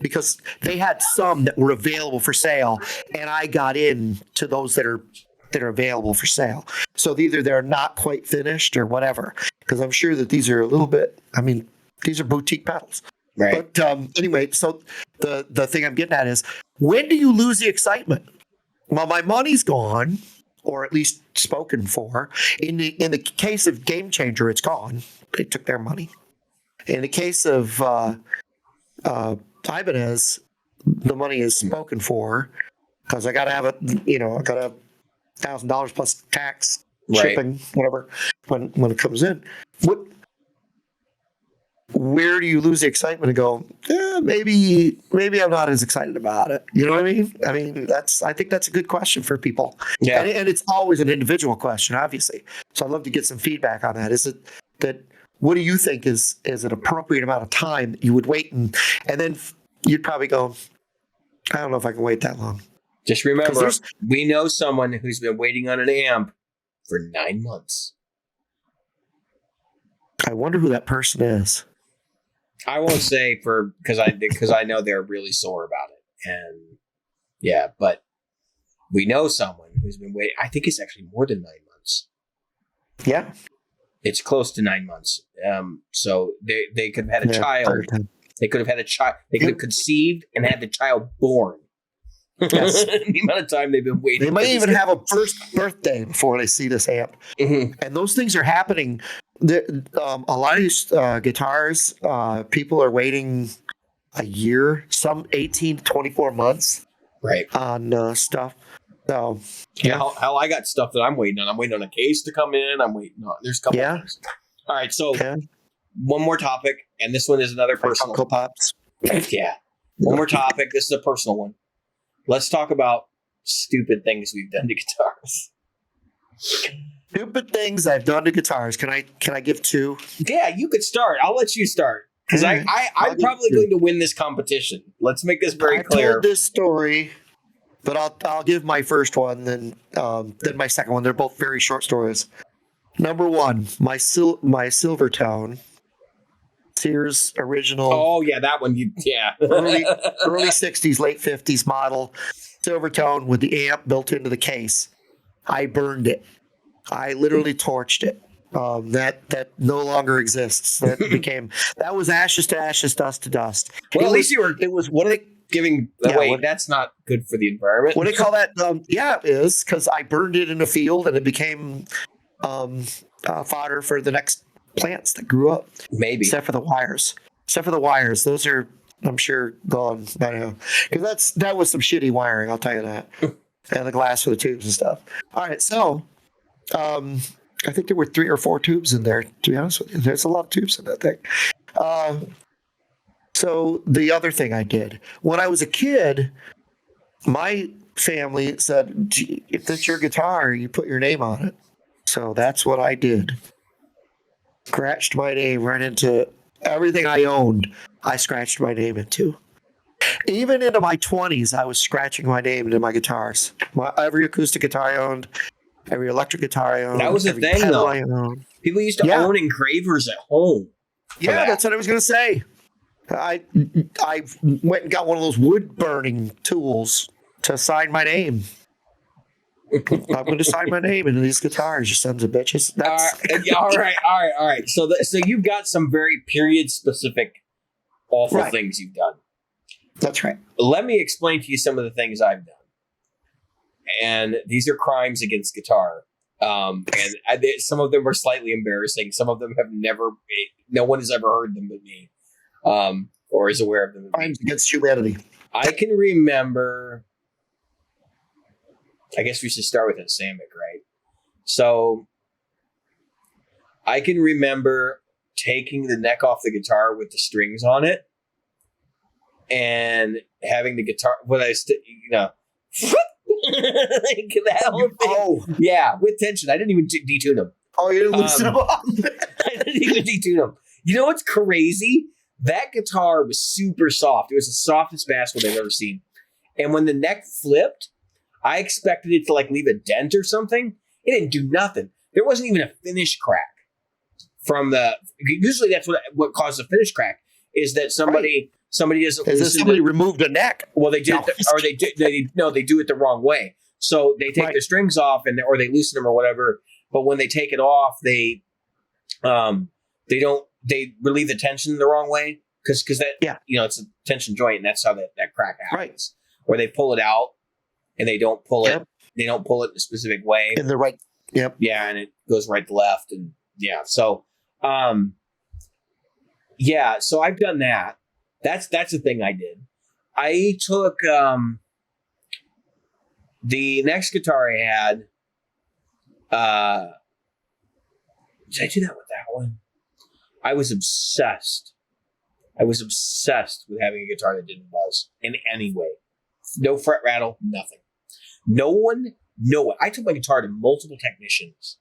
S1: because they had some that were available for sale and I got in to those that are available for sale. So either they're not quite finished or whatever, because I'm sure that these are a little bit, I mean, these are boutique pedals.
S2: Right.
S1: But anyway, so the thing I'm getting at is, when do you lose the excitement? Well, my money's gone, or at least spoken for. In the case of Game Changer, it's gone. They took their money. In the case of Ibanez, the money is spoken for because I got to have it. You know, I got to have $1,000 plus tax,
S2: Right.
S1: shipping, whatever, when it comes in. Where do you lose the excitement and go, maybe I'm not as excited about it? You know what I mean? I think that's a good question for people.
S2: Yeah.
S1: And it's always an individual question, obviously. So I'd love to get some feedback on that. Is it that, what do you think is an appropriate amount of time that you would wait and then you'd probably go, I don't know if I can wait that long.
S2: Just remember, we know someone who's been waiting on an amp for 9 months.
S1: I wonder who that person is.
S2: I won't say because I know they're really sore about it, and yeah, but we know someone who's been waiting. I think it's actually more than 9 months.
S1: Yeah,
S2: it's close to 9 months. So they could have had a child. They could have had a child. They could have conceived and had the child born.
S1: Yes.
S2: The amount of time they've been waiting.
S1: They might even have a first birthday before they see this amp.
S2: Mm-hmm.
S1: And those things are happening. A lot of these guitars, people are waiting a year, some 18 to 24 months,
S2: right,
S1: on stuff. So
S2: yeah, hell, I got stuff that I'm waiting on. I'm waiting on a case to come in. I'm waiting on. There's a couple.
S1: Yeah.
S2: Things. All right, so one more topic, and this one is another personal.
S1: Funko Pops.
S2: Yeah, one more topic. This is a personal one. Let's talk about stupid things we've done to guitars.
S1: Stupid things I've done to guitars. Can I give two?
S2: Yeah, you could start. I'll let you start because I'm probably going to win this competition. Let's make this very clear.
S1: I told this story, but I'll give my first one, then my second one. They're both very short stories. Number one, my Silvertone. Sears original.
S2: Oh yeah, that one.
S1: early 60s, late 50s model Silvertone with the amp built into the case. I burned it. I literally torched it. That no longer exists. That was ashes to ashes, dust to dust.
S2: Well, at least you were.
S1: It was what are they
S2: giving away? That's not good for the environment.
S1: What do they call that? Yeah, it is, because I burned it in a field and it became fodder for the next plants that grew up.
S2: Maybe,
S1: except for the wires. Those are, I'm sure, gone by now, because that was some shitty wiring, I'll tell you that. And the glass for the tubes and stuff. All right, so I think there were 3 or 4 tubes in there, to be honest with you. There's a lot of tubes in that thing. So the other thing I did when I was a kid, my family said, if that's your guitar, you put your name on it. So that's what I did. Scratched my name right into everything I owned. I scratched my name into. Even into my 20s, I was scratching my name into my guitars. Every acoustic guitar I owned, every electric guitar I owned.
S2: That was a thing, though. People used to own engravers at home.
S1: Yeah, that's what I was going to say. I went and got one of those wood burning tools to sign my name. I'm going to sign my name into these guitars, you sons of bitches.
S2: All right. So you've got some very period-specific awful things you've done.
S1: That's right.
S2: Let me explain to you some of the things I've done. And these are crimes against guitar. And some of them were slightly embarrassing. Some of them no one has ever heard them but me. Or is aware of them.
S1: Crimes against humanity.
S2: I can remember... I guess we should start with a Samick, right? So I can remember taking the neck off the guitar with the strings on it and having the guitar when I like that whole thing. Yeah, with tension. I didn't even detune them.
S1: Oh, you didn't loosen them up.
S2: I didn't even detune them. You know what's crazy? That guitar was super soft. It was the softest bass wood I've ever seen. And when the neck flipped, I expected it to like leave a dent or something. It didn't do nothing. There wasn't even a finish crack from the. Usually, that's what causes a finish crack is that somebody doesn't loosen.
S1: Somebody removed a neck.
S2: Well, they did, or they do it the wrong way. So they take their strings off or they loosen them or whatever. But when they take it off, they relieve the tension the wrong way because that it's a tension joint and that's how that crack happens. Where they pull it out and they don't pull it. They don't pull it in a specific way.
S1: In the right. Yep.
S2: Yeah, and it goes right to left and So, so I've done that. That's the thing I did. I took the next guitar I had. Did I do that with that one? I was obsessed. With having a guitar that didn't buzz in any way. No fret rattle, nothing. No one. I took my guitar to multiple technicians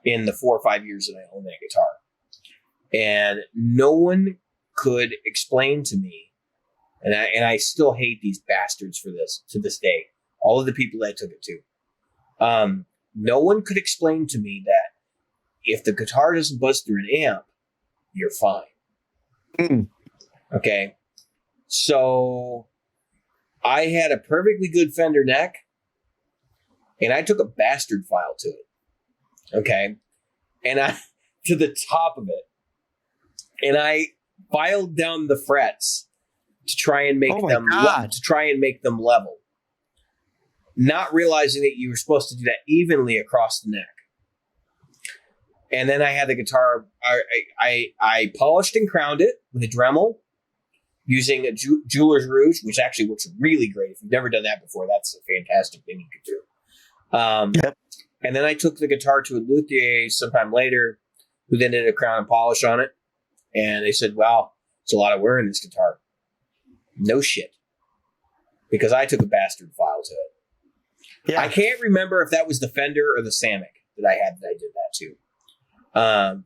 S2: in the 4 or 5 years that I owned that guitar. And no one could explain to me, and I still hate these bastards for this to this day. All of the people that I took it to. No one could explain to me that if the guitar doesn't buzz through an amp, you're fine. Okay. So I had a perfectly good Fender neck, and I took a bastard file to it. Okay. And I to the top of it. And I filed down the frets to try and make them level. Not realizing that you were supposed to do that evenly across the neck. And then I had the guitar, I polished and crowned it with a Dremel using a Jeweler's Rouge, which actually works really great. If you've never done that before, that's a fantastic thing you could do. And then I took the guitar to a luthier sometime later, who then did a crown and polish on it. And they said, wow, it's a lot of wear in this guitar. No shit. Because I took a bastard file to it. Yeah. I can't remember if that was the Fender or the Samick that I had that I did that to.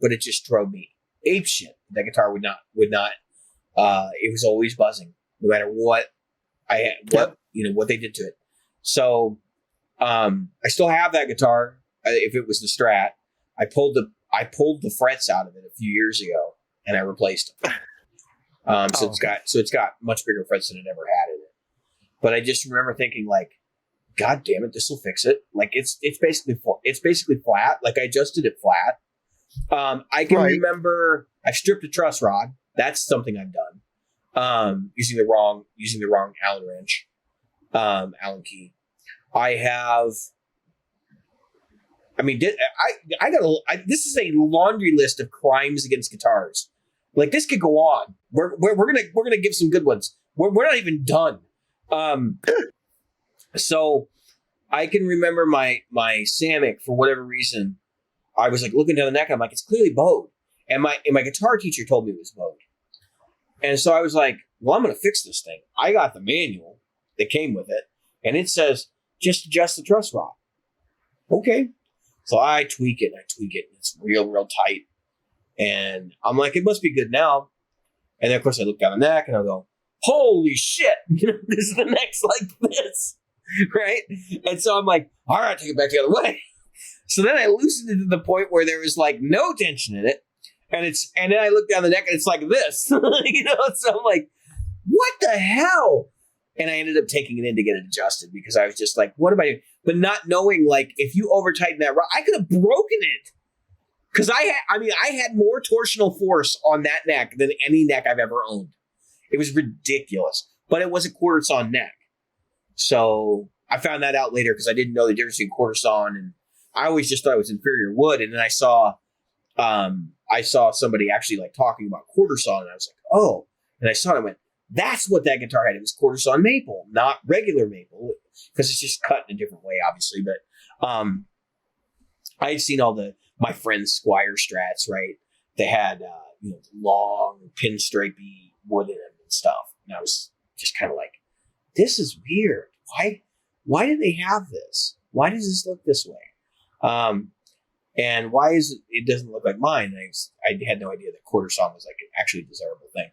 S2: But it just drove me ape shit. That guitar would not. It was always buzzing, no matter what what they did to it. So I still have that guitar. If it was the Strat, I pulled the frets out of it a few years ago, and I replaced them. It's got much bigger frets than it ever had in it. But I just remember thinking, like, God damn it, this will fix it. Like it's basically flat. Like I adjusted it flat. I can remember I stripped a truss rod. That's something I've done. Using the wrong Allen wrench, Allen key. This is a laundry list of crimes against guitars. Like this could go on. We're gonna give some good ones. We're not even done. So I can remember my Samick, for whatever reason, I was like looking down the neck. I'm like, it's clearly bowed. And my guitar teacher told me it was bowed. And so I was like, well, I'm going to fix this thing. I got the manual that came with it, and it says, just adjust the truss rod. Okay. So I tweak it, and it's real, real tight. And I'm like, it must be good now. And then, of course, I look down the neck, and I go, holy shit. This is the neck's like this. Right? And so I'm like, all right, take it back the other way. So then I loosened it to the point where there was like no tension in it. And then I look down the neck and it's like this. So I'm like, what the hell? And I ended up taking it in to get it adjusted because I was just like, what am I doing? But not knowing, like, if you over tighten that rod, I could have broken it. Because I had more torsional force on that neck than any neck I've ever owned. It was ridiculous. But it was a quarter sawn neck. So I found that out later because I didn't know the difference between quarter sawn, and I always just thought it was inferior wood. And then I saw somebody actually like talking about quarter sawn, and I was like, oh. And I saw it and went, that's what that guitar had. It was quarter sawn maple, not regular maple, because it's just cut in a different way, obviously. But I had seen all my friends' Squire Strats, right? They had long pinstripey wood in them and stuff. And I was just kind of like, this is weird. Why do they have this? Why does this look this way? And why is it doesn't look like mine? I had no idea that quarter saw was like an actually desirable thing.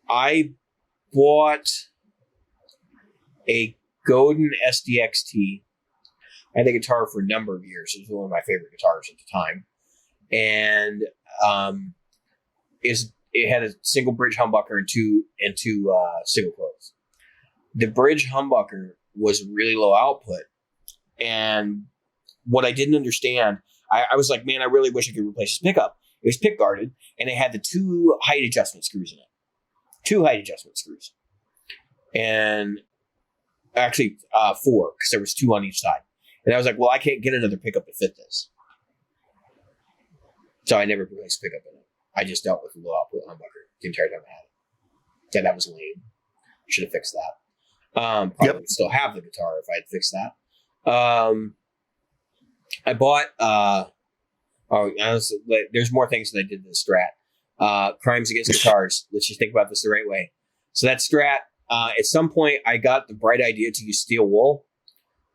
S2: I bought a Godin SDXT. I had the guitar for a number of years. It was one of my favorite guitars at the time. And it had a single bridge humbucker and two single coils. The bridge humbucker was really low output. And what I didn't understand, I was like, man, I really wish I could replace this pickup. It was pick guarded, and it had the 2 height adjustment screws in it. 2 height adjustment screws. And actually 4, because there was 2 on each side. And I was like, well, I can't get another pickup to fit this. So I never replaced the pickup in it. I just dealt with the low output humbucker the entire time I had it. Yeah, that was lame. Should have fixed that. Probably would still have the guitar if I had fixed that. I bought, honestly, there's more things that I did to the Strat. Crimes against guitars. Let's just think about this the right way. So that Strat, at some point, I got the bright idea to use steel wool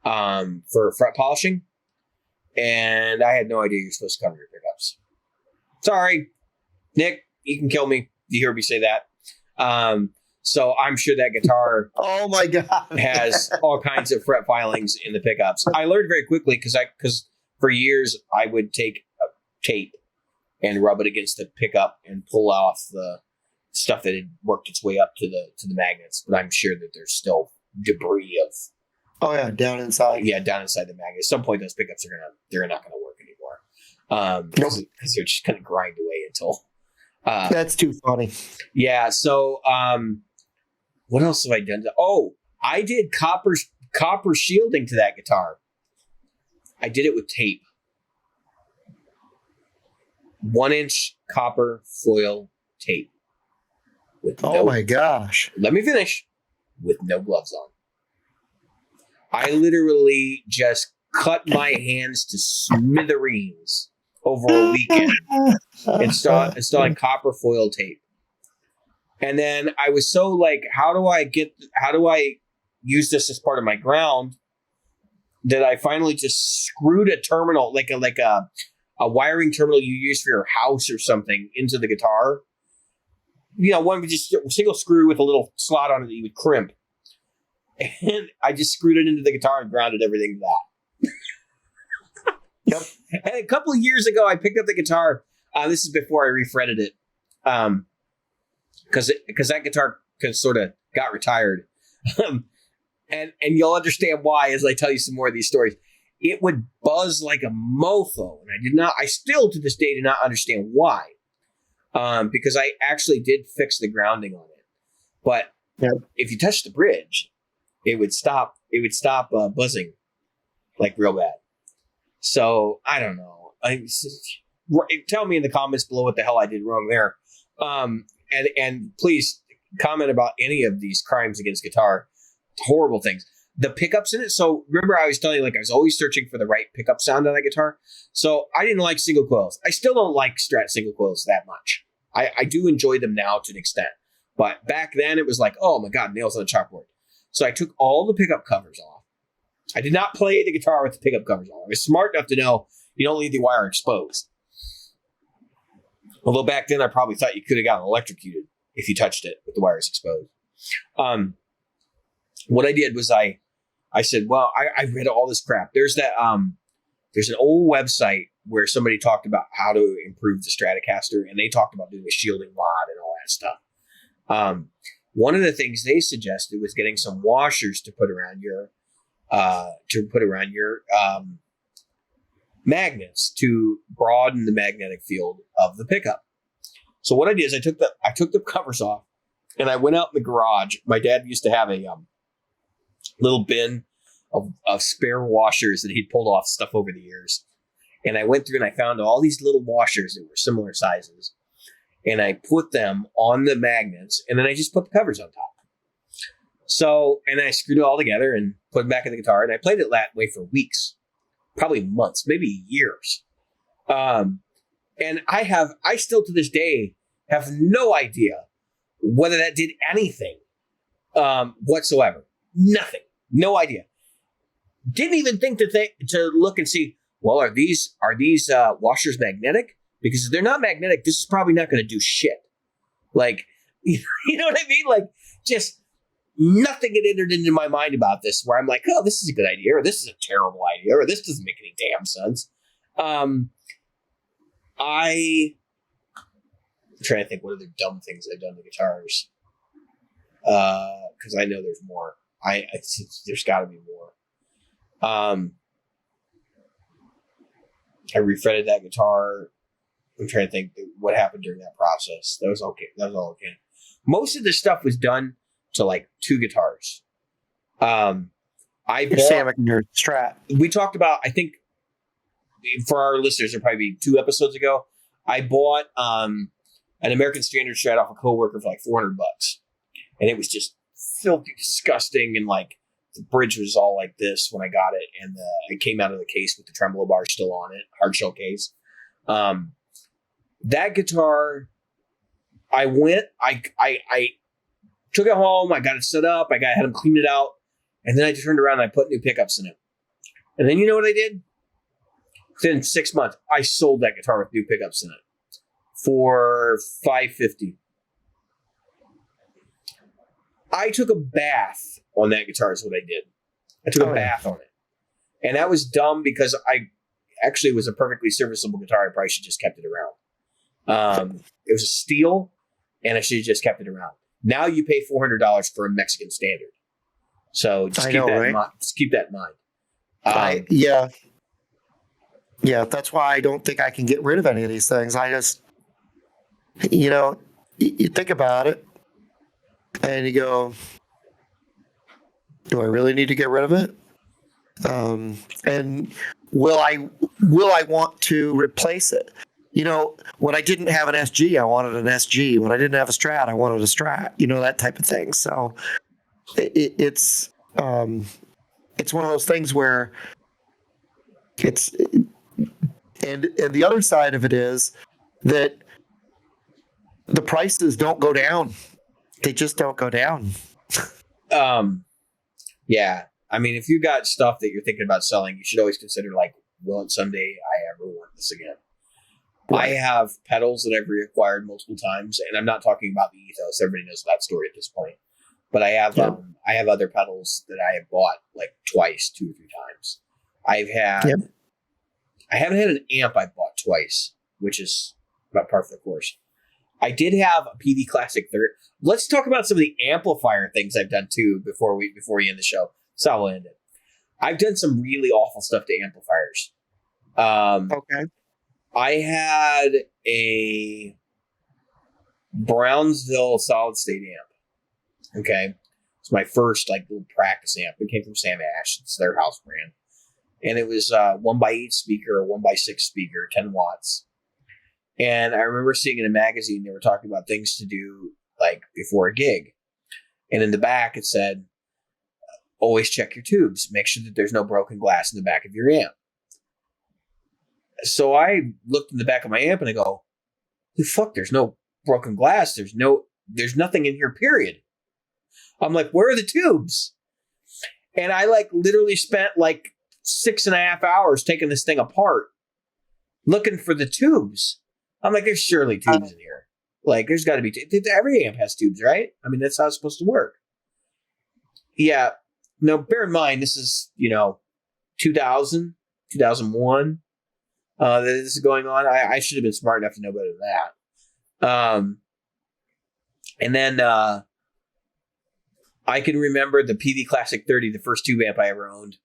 S2: for fret polishing, and I had no idea you're supposed to cover your pickups. Sorry, Nick, you can kill me if you hear me say that. So I'm sure that guitar
S1: Oh my God.
S2: has all kinds of fret filings in the pickups. I learned very quickly because for years I would take a tape and rub it against the pickup and pull off the stuff that had worked its way up to the magnets. But I'm sure that there's still debris of
S1: Down inside.
S2: down inside the magnet. At some point, those pickups they're not gonna work anymore. Because they're just gonna grind away until.
S1: That's too funny.
S2: Yeah. So what else have I done? Oh, I did copper shielding to that guitar. I did it with tape. 1-inch copper foil tape.
S1: My gosh.
S2: Let me finish. With no gloves on. I literally just cut my hands to smithereens over a weekend installing copper foil tape. And then I was so like, how do I use this as part of my ground, that I finally just screwed a terminal, like a wiring terminal you use for your house or something, into the guitar. One with just a single screw with a little slot on it that you would crimp. And I just screwed it into the guitar and grounded everything to that.
S1: Yep.
S2: And a couple of years ago, I picked up the guitar. This is before I refretted it. Because that guitar sort of got retired. And you'll understand why as I tell you some more of these stories. It would buzz like a mofo. And I still to this day do not understand why. Because I actually did fix the grounding on it. But if you touch the bridge, it would stop buzzing like real bad. So I don't know. Tell me in the comments below what the hell I did wrong there. And please comment about any of these crimes against guitar. Horrible things. The pickups in it. So remember I was telling you, like, I was always searching for the right pickup sound on that guitar. So I didn't like single coils. I still don't like Strat single coils that much. I do enjoy them now to an extent. But back then it was like, oh my God, nails on a chalkboard. So I took all the pickup covers off. I did not play the guitar with the pickup covers on. I was smart enough to know you don't leave the wire exposed. Although back then I probably thought you could have gotten electrocuted if you touched it with the wires exposed. What I did was I said, well, I read all this crap. There's an old website where somebody talked about how to improve the Stratocaster, and they talked about doing a shielding rod and all that stuff. One of the things they suggested was getting some washers to put around your magnets to broaden the magnetic field of the pickup. So what I did is I took the covers off, and I went out in the garage. My dad used to have a little bin of spare washers that he'd pulled off stuff over the years. And I went through and I found all these little washers that were similar sizes. And I put them on the magnets, and then I just put the covers on top. So, and I screwed it all together and put it back in the guitar, and I played it that way for weeks, probably months, maybe years. And I still to this day have no idea whether that did anything whatsoever. Nothing. No idea. Didn't even think to look and see, well, are these washers magnetic? Because if they're not magnetic, this is probably not going to do shit. Like, you know what I mean? Like, just nothing had entered into my mind about this where I'm like, oh, this is a good idea, or this is a terrible idea, or this doesn't make any damn sense. I'm trying to think what other dumb things I've done to guitars. Because I know there's more. There's got to be more. I refretted that guitar. I'm trying to think what happened during that process. That was okay. That was all okay. Most of this stuff was done to like 2 guitars. Your
S1: Sam and your Strat.
S2: We talked about, I think, for our listeners, it'll probably be 2 episodes ago. I bought an American Standard Strat off a coworker for like $400, and it was just filthy, disgusting, and like the bridge was all like this when I got it, and it came out of the case with the tremolo bar still on it, hard shell case. That guitar, I took it home, I got it set up, had him clean it out, and then I just turned around and I put new pickups in it. And then you know what I did? Within 6 months, I sold that guitar with new pickups in it for $550. I took a bath on that guitar is what I did. I took a bath on it. And that was dumb because I actually was a perfectly serviceable guitar. I probably should have just kept it around. It was a steel, and I should have just kept it around. Now you pay $400 for a Mexican Standard. So just keep that in mind.
S1: Yeah, that's why I don't think I can get rid of any of these things. I just, you think about it, and you go, do I really need to get rid of it? And will I want to replace it? When I didn't have an SG, I wanted an SG. When I didn't have a Strat, I wanted a Strat. that type of thing. So it's one of those things where it's, and the other side of it is that the prices don't go down. They just don't go down.
S2: Yeah. I mean, if you got stuff that you're thinking about selling, you should always consider, like, will it someday I ever want this again? Right. I have pedals that I've reacquired multiple times, and I'm not talking about the Ethos. Everybody knows that story at this point. But I have other pedals that I have bought like twice, 2 or 3 times. I haven't had an amp I bought twice, which is about par for the course. I did have a PD Classic 30. Let's talk about some of the amplifier things I've done too before we end the show. So I'll end it. I've done some really awful stuff to amplifiers.
S1: Okay.
S2: I had a Brownsville solid state amp. Okay. It's my first little practice amp. It came from Sam Ash. It's their house brand. And it was 1x8 speaker, 1x6 speaker, 10 watts. And I remember seeing in a magazine, they were talking about things to do before a gig. And in the back, it said, always check your tubes. Make sure that there's no broken glass in the back of your amp. So I looked in the back of my amp and I go, fuck, there's no broken glass. There's nothing in here, period. I'm like, where are the tubes? And I literally spent 6.5 hours taking this thing apart, looking for the tubes. I'm like, there's surely tubes in here. There's got to be every amp has tubes, right? I mean, that's how it's supposed to work. Yeah. Now, bear in mind, this is, 2000, 2001. That this is going on. I should have been smart enough to know better than that. And then I can remember the PD Classic 30, the first tube amp I ever owned.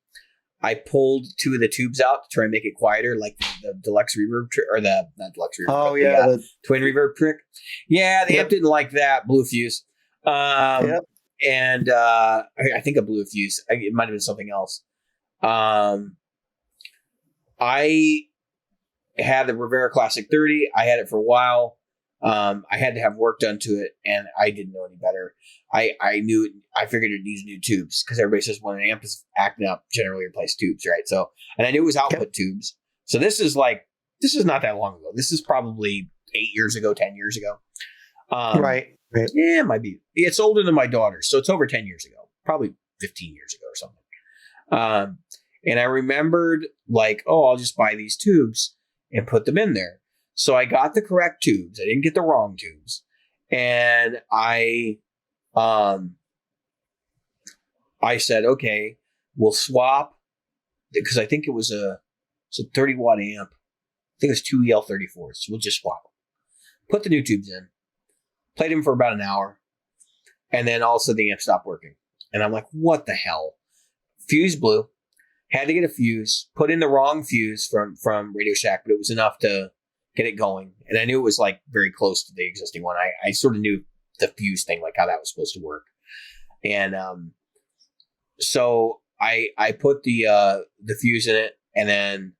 S2: I pulled 2 of the tubes out to try and make it quieter, like the deluxe reverb trick, or not deluxe reverb.
S1: Oh, yeah.
S2: The twin reverb trick. Yeah, the amp didn't like that. Blew a fuse.
S1: Yep.
S2: And I think I blew a fuse. It might have been something else. I had the Rivera Classic 30. I had it for a while. I had to have work done to it, and I didn't know any better. I figured it needs new tubes because everybody says when an amp is acting up, generally replace tubes, right? So, and I knew it was output tubes. So this is not that long ago. This is probably 8 years ago, 10 years ago.
S1: Right. Right.
S2: Yeah, it might be. It's older than my daughter, so it's over 10 years ago, probably 15 years ago or something. And I remembered like, oh, I'll just buy these tubes and put them in there. So I got the correct tubes. I didn't get the wrong tubes. And I said, okay, we'll swap, because I think it was a 30 watt amp. I think it was 2 EL34s. So we'll just swap them. Put the new tubes in. Played them for about an hour. And then also the amp stopped working. And I'm like, what the hell? Fuse blew. Had to get a fuse. Put in the wrong fuse from Radio Shack, but it was enough to get it going. And I knew it was like very close to the existing one. I sort of knew the fuse thing, like how that was supposed to work. And so I put the fuse in it and then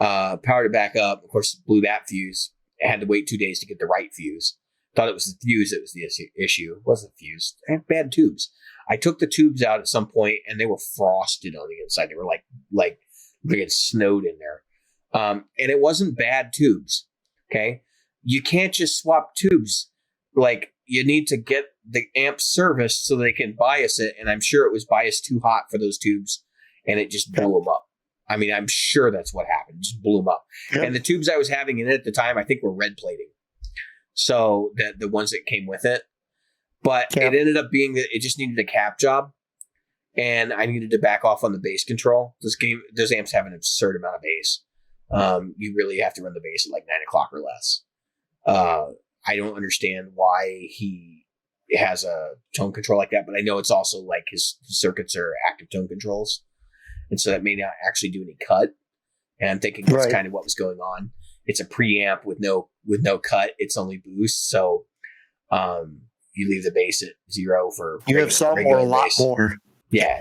S2: powered it back up. Of course, blew that fuse. I had to wait 2 days to get the right fuse. Thought it was the fuse that was the issue. It wasn't the fuse. I had bad tubes. I took the tubes out at some point and they were frosted on the inside. They were like it had snowed in there. And it wasn't bad tubes. Okay. You can't just swap tubes. Like, you need to get the amp serviced so they can bias it. And I'm sure it was biased too hot for those tubes and it just blew them up. I mean, I'm sure that's what happened. It just blew them up. Yep. And the tubes I was having in it at the time, I think were red plating. So the ones that came with it. But it ended up being that it just needed a cap job. And I needed to back off on the bass control. Those amps have an absurd amount of bass. You really have to run the bass at like 9 o'clock or less. I don't understand why he has a tone control like that, but I know it's also like his circuits are active tone controls. And so that may not actually do any cut. And I'm thinking that's kind of what was going on. It's a preamp with no cut. It's only boost. So you leave the bass at 0 for
S1: you have some or a lot bass. More.
S2: Yeah.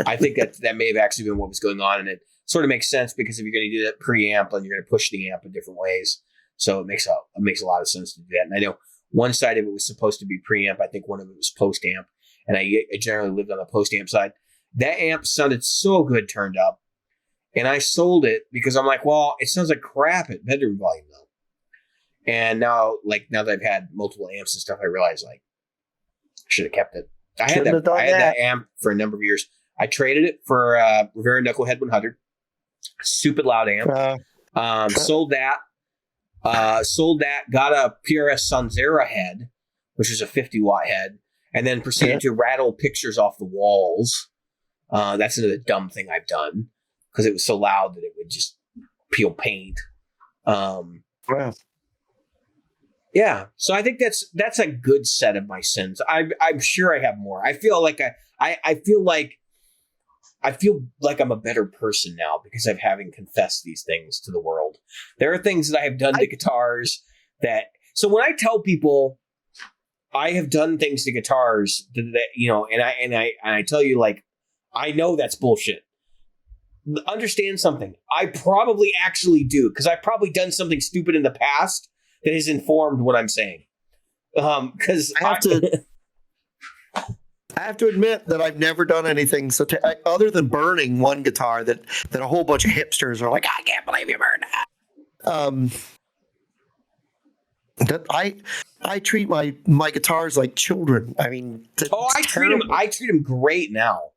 S2: I think that may have actually been what was going on. And it sort of makes sense because if you're going to do that preamp, then you're going to push the amp in different ways. So it makes a lot of sense to do that. And I know one side of it was supposed to be preamp. I think one of it was post amp. And I generally lived on the post amp side. That amp sounded so good turned up. And I sold it because I'm like, well, it sounds like crap at bedroom volume though. And now that I've had multiple amps and stuff, I realize like I should have kept it. I had that amp for a number of years. I traded it for Rivera Knucklehead 100. Stupid loud amp. Sold that. Got a PRS Sanzera head, which was a 50 watt head, and then proceeded to rattle pictures off the walls. That's another dumb thing I've done because it was so loud that it would just peel paint.
S1: Wow.
S2: Yeah, so I think that's a good set of my sins. I'm sure I have more. I feel like I feel like I'm a better person now because of having confessed these things to the world. There are things that I have done to guitars so when I tell people I have done things to guitars that and I tell you like I know that's bullshit. Understand something. I probably actually do because I've probably done something stupid in the past that has informed what I'm saying. Because
S1: I have to admit that I've never done anything other than burning one guitar that a whole bunch of hipsters are like, I can't believe you burned that. That I treat my guitars like children. I mean,
S2: I treat them great now.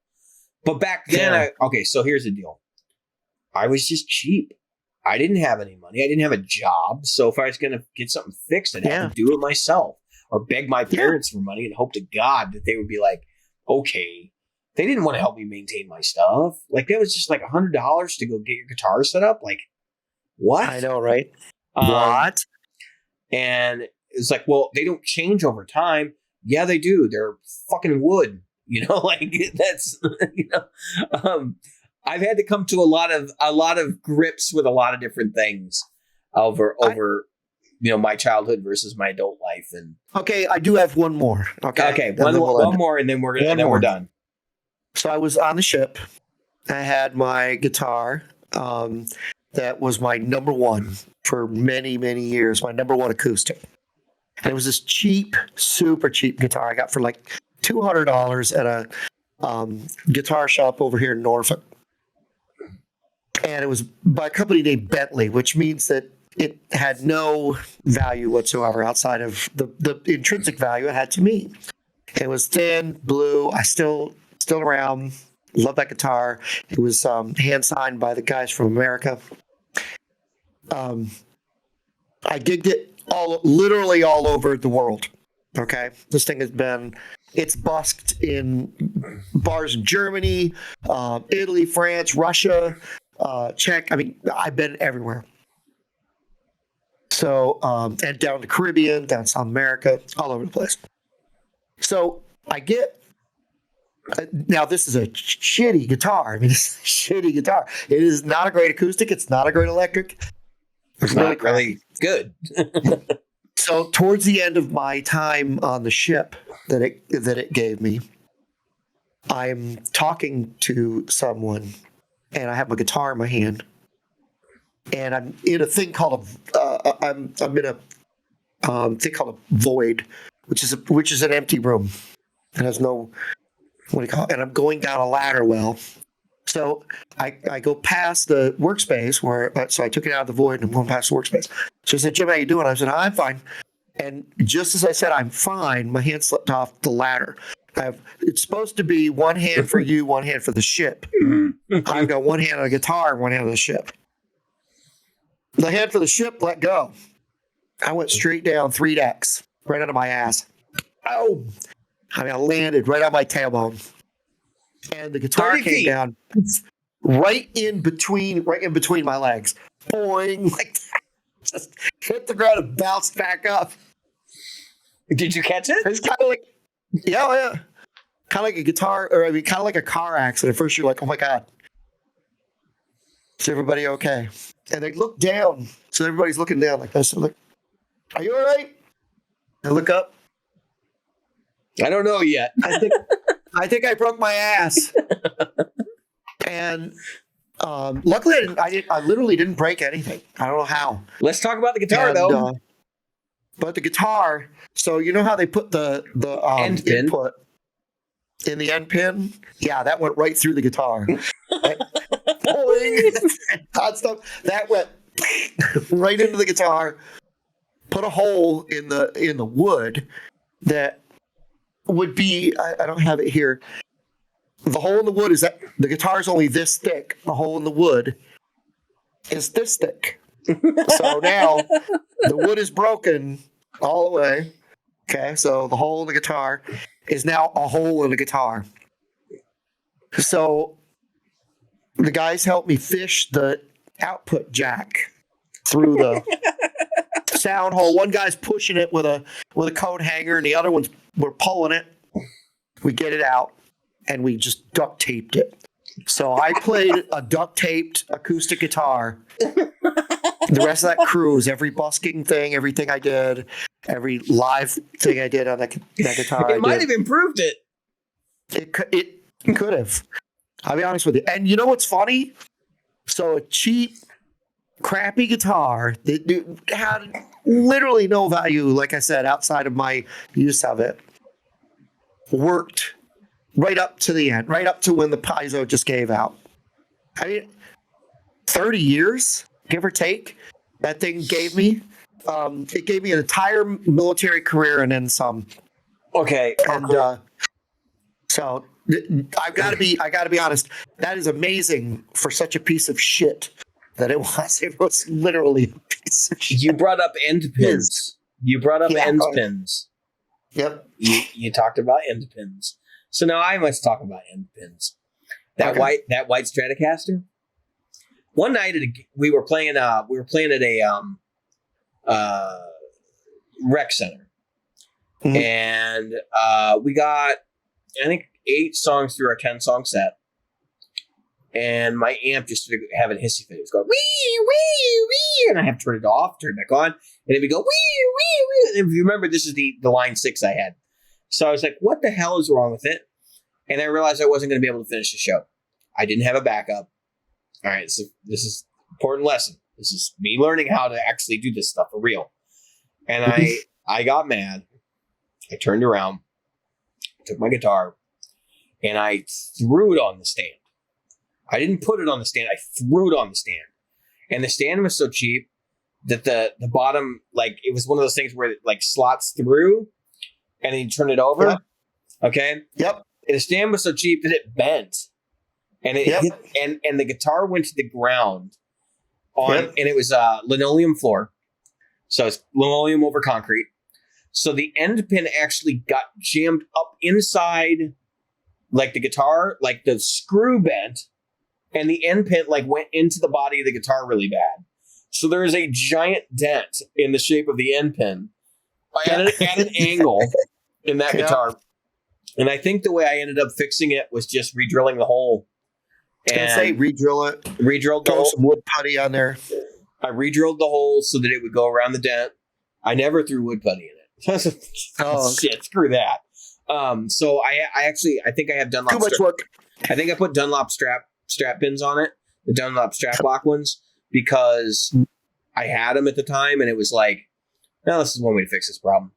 S2: But back then, so here's the deal. I was just cheap. I didn't have any money. I didn't have a job. So if I was going to get something fixed, I'd have to do it myself or beg my parents for money and hope to God that they would be like, okay. They didn't want to help me maintain my stuff. Like, that was just like $100 to go get your guitar set up. Like, what?
S1: I know, right?
S2: What? And it's like, well, they don't change over time. Yeah, they do. They're fucking wood. Like that's, I've had to come to a lot of grips with a lot of different things over my childhood versus my adult life. And
S1: okay, I do have one more. Okay,
S2: one more, and then we're done.
S1: So I was on the ship. I had my guitar. That was my number one for many, many years. My number one acoustic, and it was this cheap, super cheap guitar I got for like $200 at a guitar shop over here in Norfolk. And it was by a company named Bentley, which means that it had no value whatsoever outside of the intrinsic value it had to me. It was thin, blue. I still around. Love that guitar. It was hand signed by the guys from America. I gigged it literally all over the world. Okay, this thing it's busked in bars in Germany, Italy, France, Russia, Czech. I mean, I've been everywhere. So, and down the Caribbean, down South America, all over the place. So I get. Now, this is a shitty guitar. I mean, it's a shitty guitar. It is not a great acoustic. It's not a great electric.
S2: It's not really good.
S1: So, towards the end of my time on the ship that it gave me, I'm talking to someone, and I have my guitar in my hand, and I'm in a thing called I'm in a thing called a void, which is an empty room. It has no. What do you call it? And I'm going down a ladder well. So I go past the workspace so I took it out of the void and I'm going past the workspace. So I said, Jim, how you doing? I said, I'm fine. And just as I said, I'm fine, my hand slipped off the ladder. It's supposed to be one hand for you, one hand for the ship. I've got one hand on the guitar, one hand on the ship. The hand for the ship let go. I went straight down 3 decks, right under my ass. Oh! I mean, I landed right on my tailbone, and the guitar came down right in between my legs. Boing, like that. Just hit the ground and bounced back up.
S2: Did you catch it?
S1: It's kind of like, yeah, kind of like a guitar, or I mean, kind of like a car accident. At first, you're like, oh my god, is everybody okay? And they look down, so everybody's looking down like this. I'm like, are you all right? I look up.
S2: I don't know yet.
S1: I think I broke my ass, and luckily I literally didn't break anything. I don't know how.
S2: Let's talk about the guitar though.
S1: But the guitar. So you know how they put the
S2: end pin
S1: input in the end pin? Yeah, that went right through the guitar. That went right into the guitar. Put a hole in the wood that would be, I don't have it here. The hole in the wood is that the guitar is only this thick. The hole in the wood is this thick. So now the wood is broken all the way. Okay, so the hole in the guitar is now a hole in the guitar. So the guys helped me fish the output jack through the sound hole. One guy's pushing it with a coat hanger, and the other ones were pulling it. We get it out, and we just duct taped it. So I played a duct taped acoustic guitar. The rest of that cruise, every busking thing, everything I did, every live thing I did on that guitar,
S2: it might have improved it.
S1: It could have. I'll be honest with you. And you know what's funny? So a cheap, crappy guitar that had literally no value, like I said, outside of my use of it, worked right up to the end, right up to when the piezo just gave out. I mean, 30 years, give or take, that thing gave me. It gave me an entire military career and then some.
S2: Okay.
S1: And so I got to be honest. That is amazing for such a piece of shit that it was. It was literally a piece of shit.
S2: You brought up end pins. You brought up end pins.
S1: Yep.
S2: You talked about end pins. So now I must talk about end pins. That white Stratocaster. One night we were playing at a rec center, and we got, I think, 8 songs through our 10-song set, and my amp just started having a hissy fit. It was going wee wee wee, and I have to turn it off, turn it back on, and then we go wee wee wee. And if you remember, this is the line 6 I had, so I was like, "What the hell is wrong with it?" And I realized I wasn't going to be able to finish the show. I didn't have a backup. All right, so this is an important lesson. This is me learning how to actually do this stuff for real. And I got mad. I turned around, took my guitar, and I threw it on the stand. I didn't put it on the stand. I threw it on the stand. And the stand was so cheap that the bottom, like it was one of those things where it like slots through, and then you turn it over.
S1: Yep.
S2: Okay.
S1: Yep.
S2: And the stand was so cheap that it bent, and it
S1: Yep.
S2: hit, and the guitar went to the ground on,
S1: Yep.
S2: and it was a linoleum floor, so it's linoleum over concrete. So the end pin actually got jammed up inside, like the guitar, like the screw bent, and the end pin like went into the body of the guitar really bad. So there is a giant dent in the shape of the end pin at an angle in that guitar. And I think the way I ended up fixing it was just re-drilling the hole.
S1: And say re-drill it.
S2: Re-drilled the
S1: Throw
S2: hole.
S1: some wood putty on there.
S2: I re-drilled the hole so that it would go around the dent. I never threw wood putty in it. Shit, screw that. So I think I have Dunlop.
S1: Too much work.
S2: I think I put Dunlop strap pins on it, the Dunlop strap lock ones, because I had them at the time, and it was like, no, this is one way to fix this problem.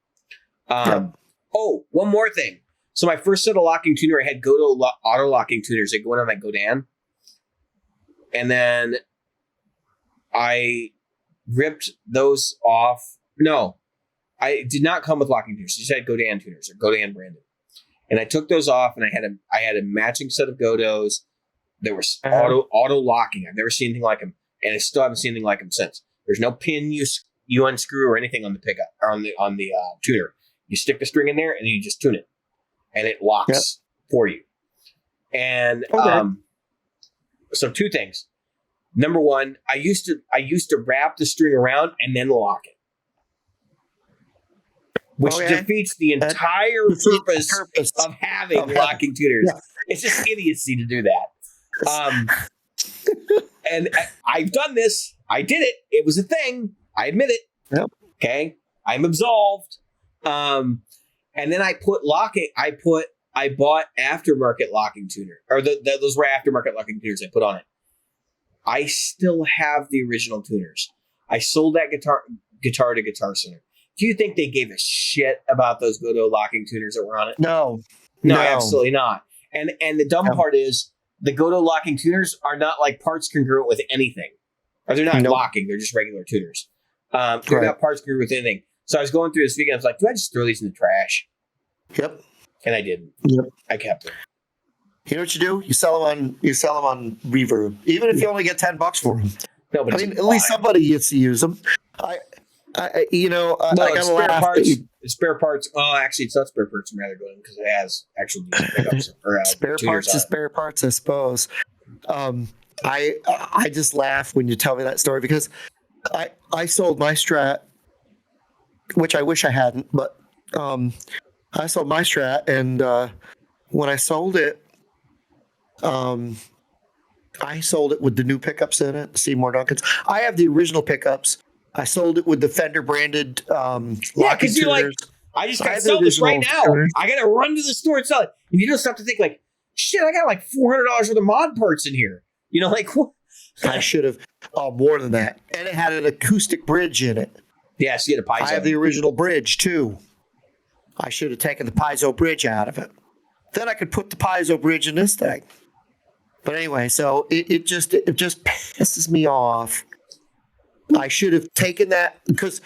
S2: Oh, one more thing. So my first set of locking tuner, I had Godo auto locking tuners that go in on that Godin, and then I ripped those off. No, I did not come with locking tuners. I just had Godin tuners, or Godin branded, and I took those off, and I had a matching set of Godos that were auto locking. I've never seen anything like them, and I still haven't seen anything like them since. There's no pin you unscrew or anything on the pickup or on the tuner. You stick the string in there, and then you just tune it, and it locks for you. And so two things. Number one, I used to wrap the string around and then lock it, which defeats the entire purpose of having locking tuners. Yeah. It's just idiocy to do that. And I've done this. I did it. It was a thing. I admit it.
S1: Yep.
S2: Okay. I'm absolved. And then I bought aftermarket locking tuner, or those were aftermarket locking tuners I put on it. I still have the original tuners. I sold that guitar to Guitar Center. Do you think they gave a shit about those Godot locking tuners that were on it?
S1: No,
S2: absolutely not. And the dumb part is the Godot locking tuners are not like parts congruent with anything, or they're not locking. They're just regular tuners. They're not parts congruent with anything. So I was going through this weekend. I was like, do I just throw these in the trash?
S1: Yep.
S2: And I didn't.
S1: Yep.
S2: I kept them.
S1: You know what you do? You sell them on Reverb, even if you only get $10 for them.
S2: No, but
S1: at least somebody gets to use them. I gotta laugh.
S2: Spare parts. Oh, actually, it's not spare parts. I'm rather going because it has actual pickups or
S1: spare parts is spare parts, I suppose. I just laugh when you tell me that story because I sold my Strat, which I wish I hadn't, but I sold my Strat, and when I sold it, I sold it with the new pickups in it, Seymour Duncans. I have the original pickups. I sold it with the Fender branded
S2: because you're like, I just got to sell this right now. I got to run to the store and sell it. And you just have to think like, shit, I got like $400 worth of mod parts in here. You know, like what?
S1: I should have more than that. And it had an acoustic bridge in it.
S2: Yes, you had a piezo.
S1: I have the original bridge too. I should have taken the piezo bridge out of it. Then I could put the piezo bridge in this thing. But anyway, so it just pisses me off. I should have taken that because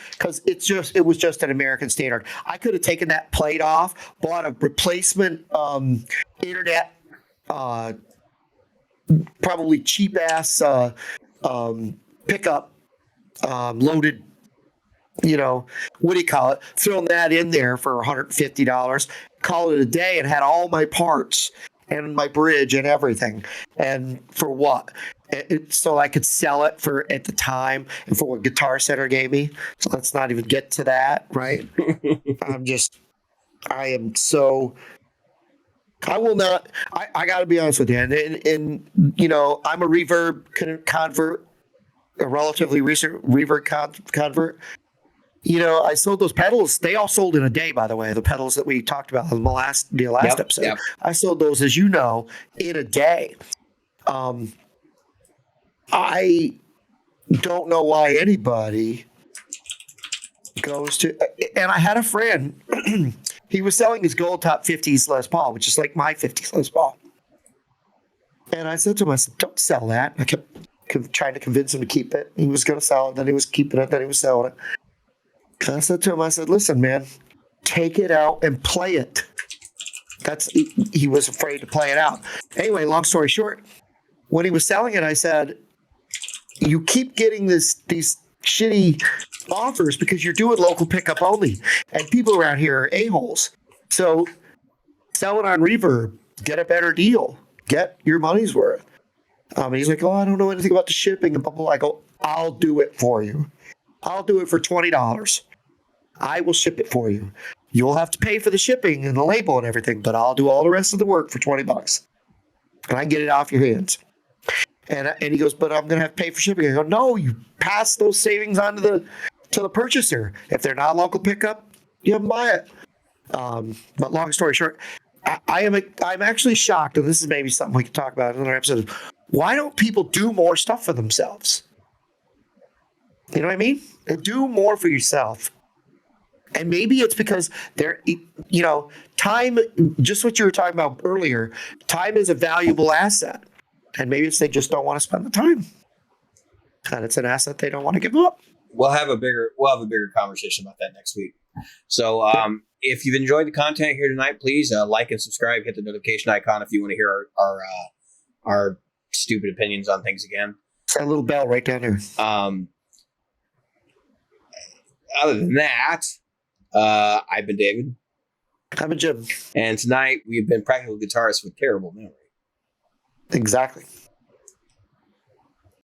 S1: it was just an American Standard. I could have taken that plate off, bought a replacement internet, probably cheap ass pickup, loaded. You know, what do you call it? Thrown that in there for $150, call it a day, and had all my parts and my bridge and everything. And for what? So I could sell it for at the time and for what Guitar Center gave me. So let's not even get to that, right? I will not. I got to be honest with you, and you know, I'm a reverb convert, a relatively recent reverb convert. You know, I sold those pedals. They all sold in a day, by the way. The pedals that we talked about in the last episode. Yep. I sold those, as you know, in a day. I don't know why anybody goes to. And I had a friend. He was selling his Gold Top 50s Les Paul, which is like my 50s Les Paul. And I said to him, I said, "Don't sell that." trying to convince him to keep it. He was going to sell it, then he was keeping it, then he was selling it. And I said to him, I said, listen, man, take it out and play it. He was afraid to play it out. Anyway, long story short, when he was selling it, I said, you keep getting these shitty offers because you're doing local pickup only. And people around here are a-holes. So sell it on Reverb, get a better deal, get your money's worth. And he's like, oh, I don't know anything about the shipping. And blah, blah, blah. I go, I'll do it for you. I'll do it for $20. I will ship it for you. You'll have to pay for the shipping and the label and everything, but I'll do all the rest of the work for $20. And I get it off your hands. And he goes, but I'm going to have to pay for shipping. I go, no, you pass those savings on to the purchaser. If they're not local pickup, you have them buy it. But long story short, I'm actually shocked, and this is maybe something we can talk about in another episode. Why don't people do more stuff for themselves? You know what I mean? Do more for yourself. And maybe it's because time, just what you were talking about earlier, time is a valuable asset. And maybe it's they just don't want to spend the time. And it's an asset they don't want to give up.
S2: We'll have a bigger conversation about that next week. So if you've enjoyed the content here tonight, please like and subscribe, hit the notification icon if you want to hear our stupid opinions on things again.
S1: It's that little bell right down there.
S2: Other than that, I've been David.
S1: I'm a Jim.
S2: And tonight we've been practical guitarists with terrible memory.
S1: Exactly.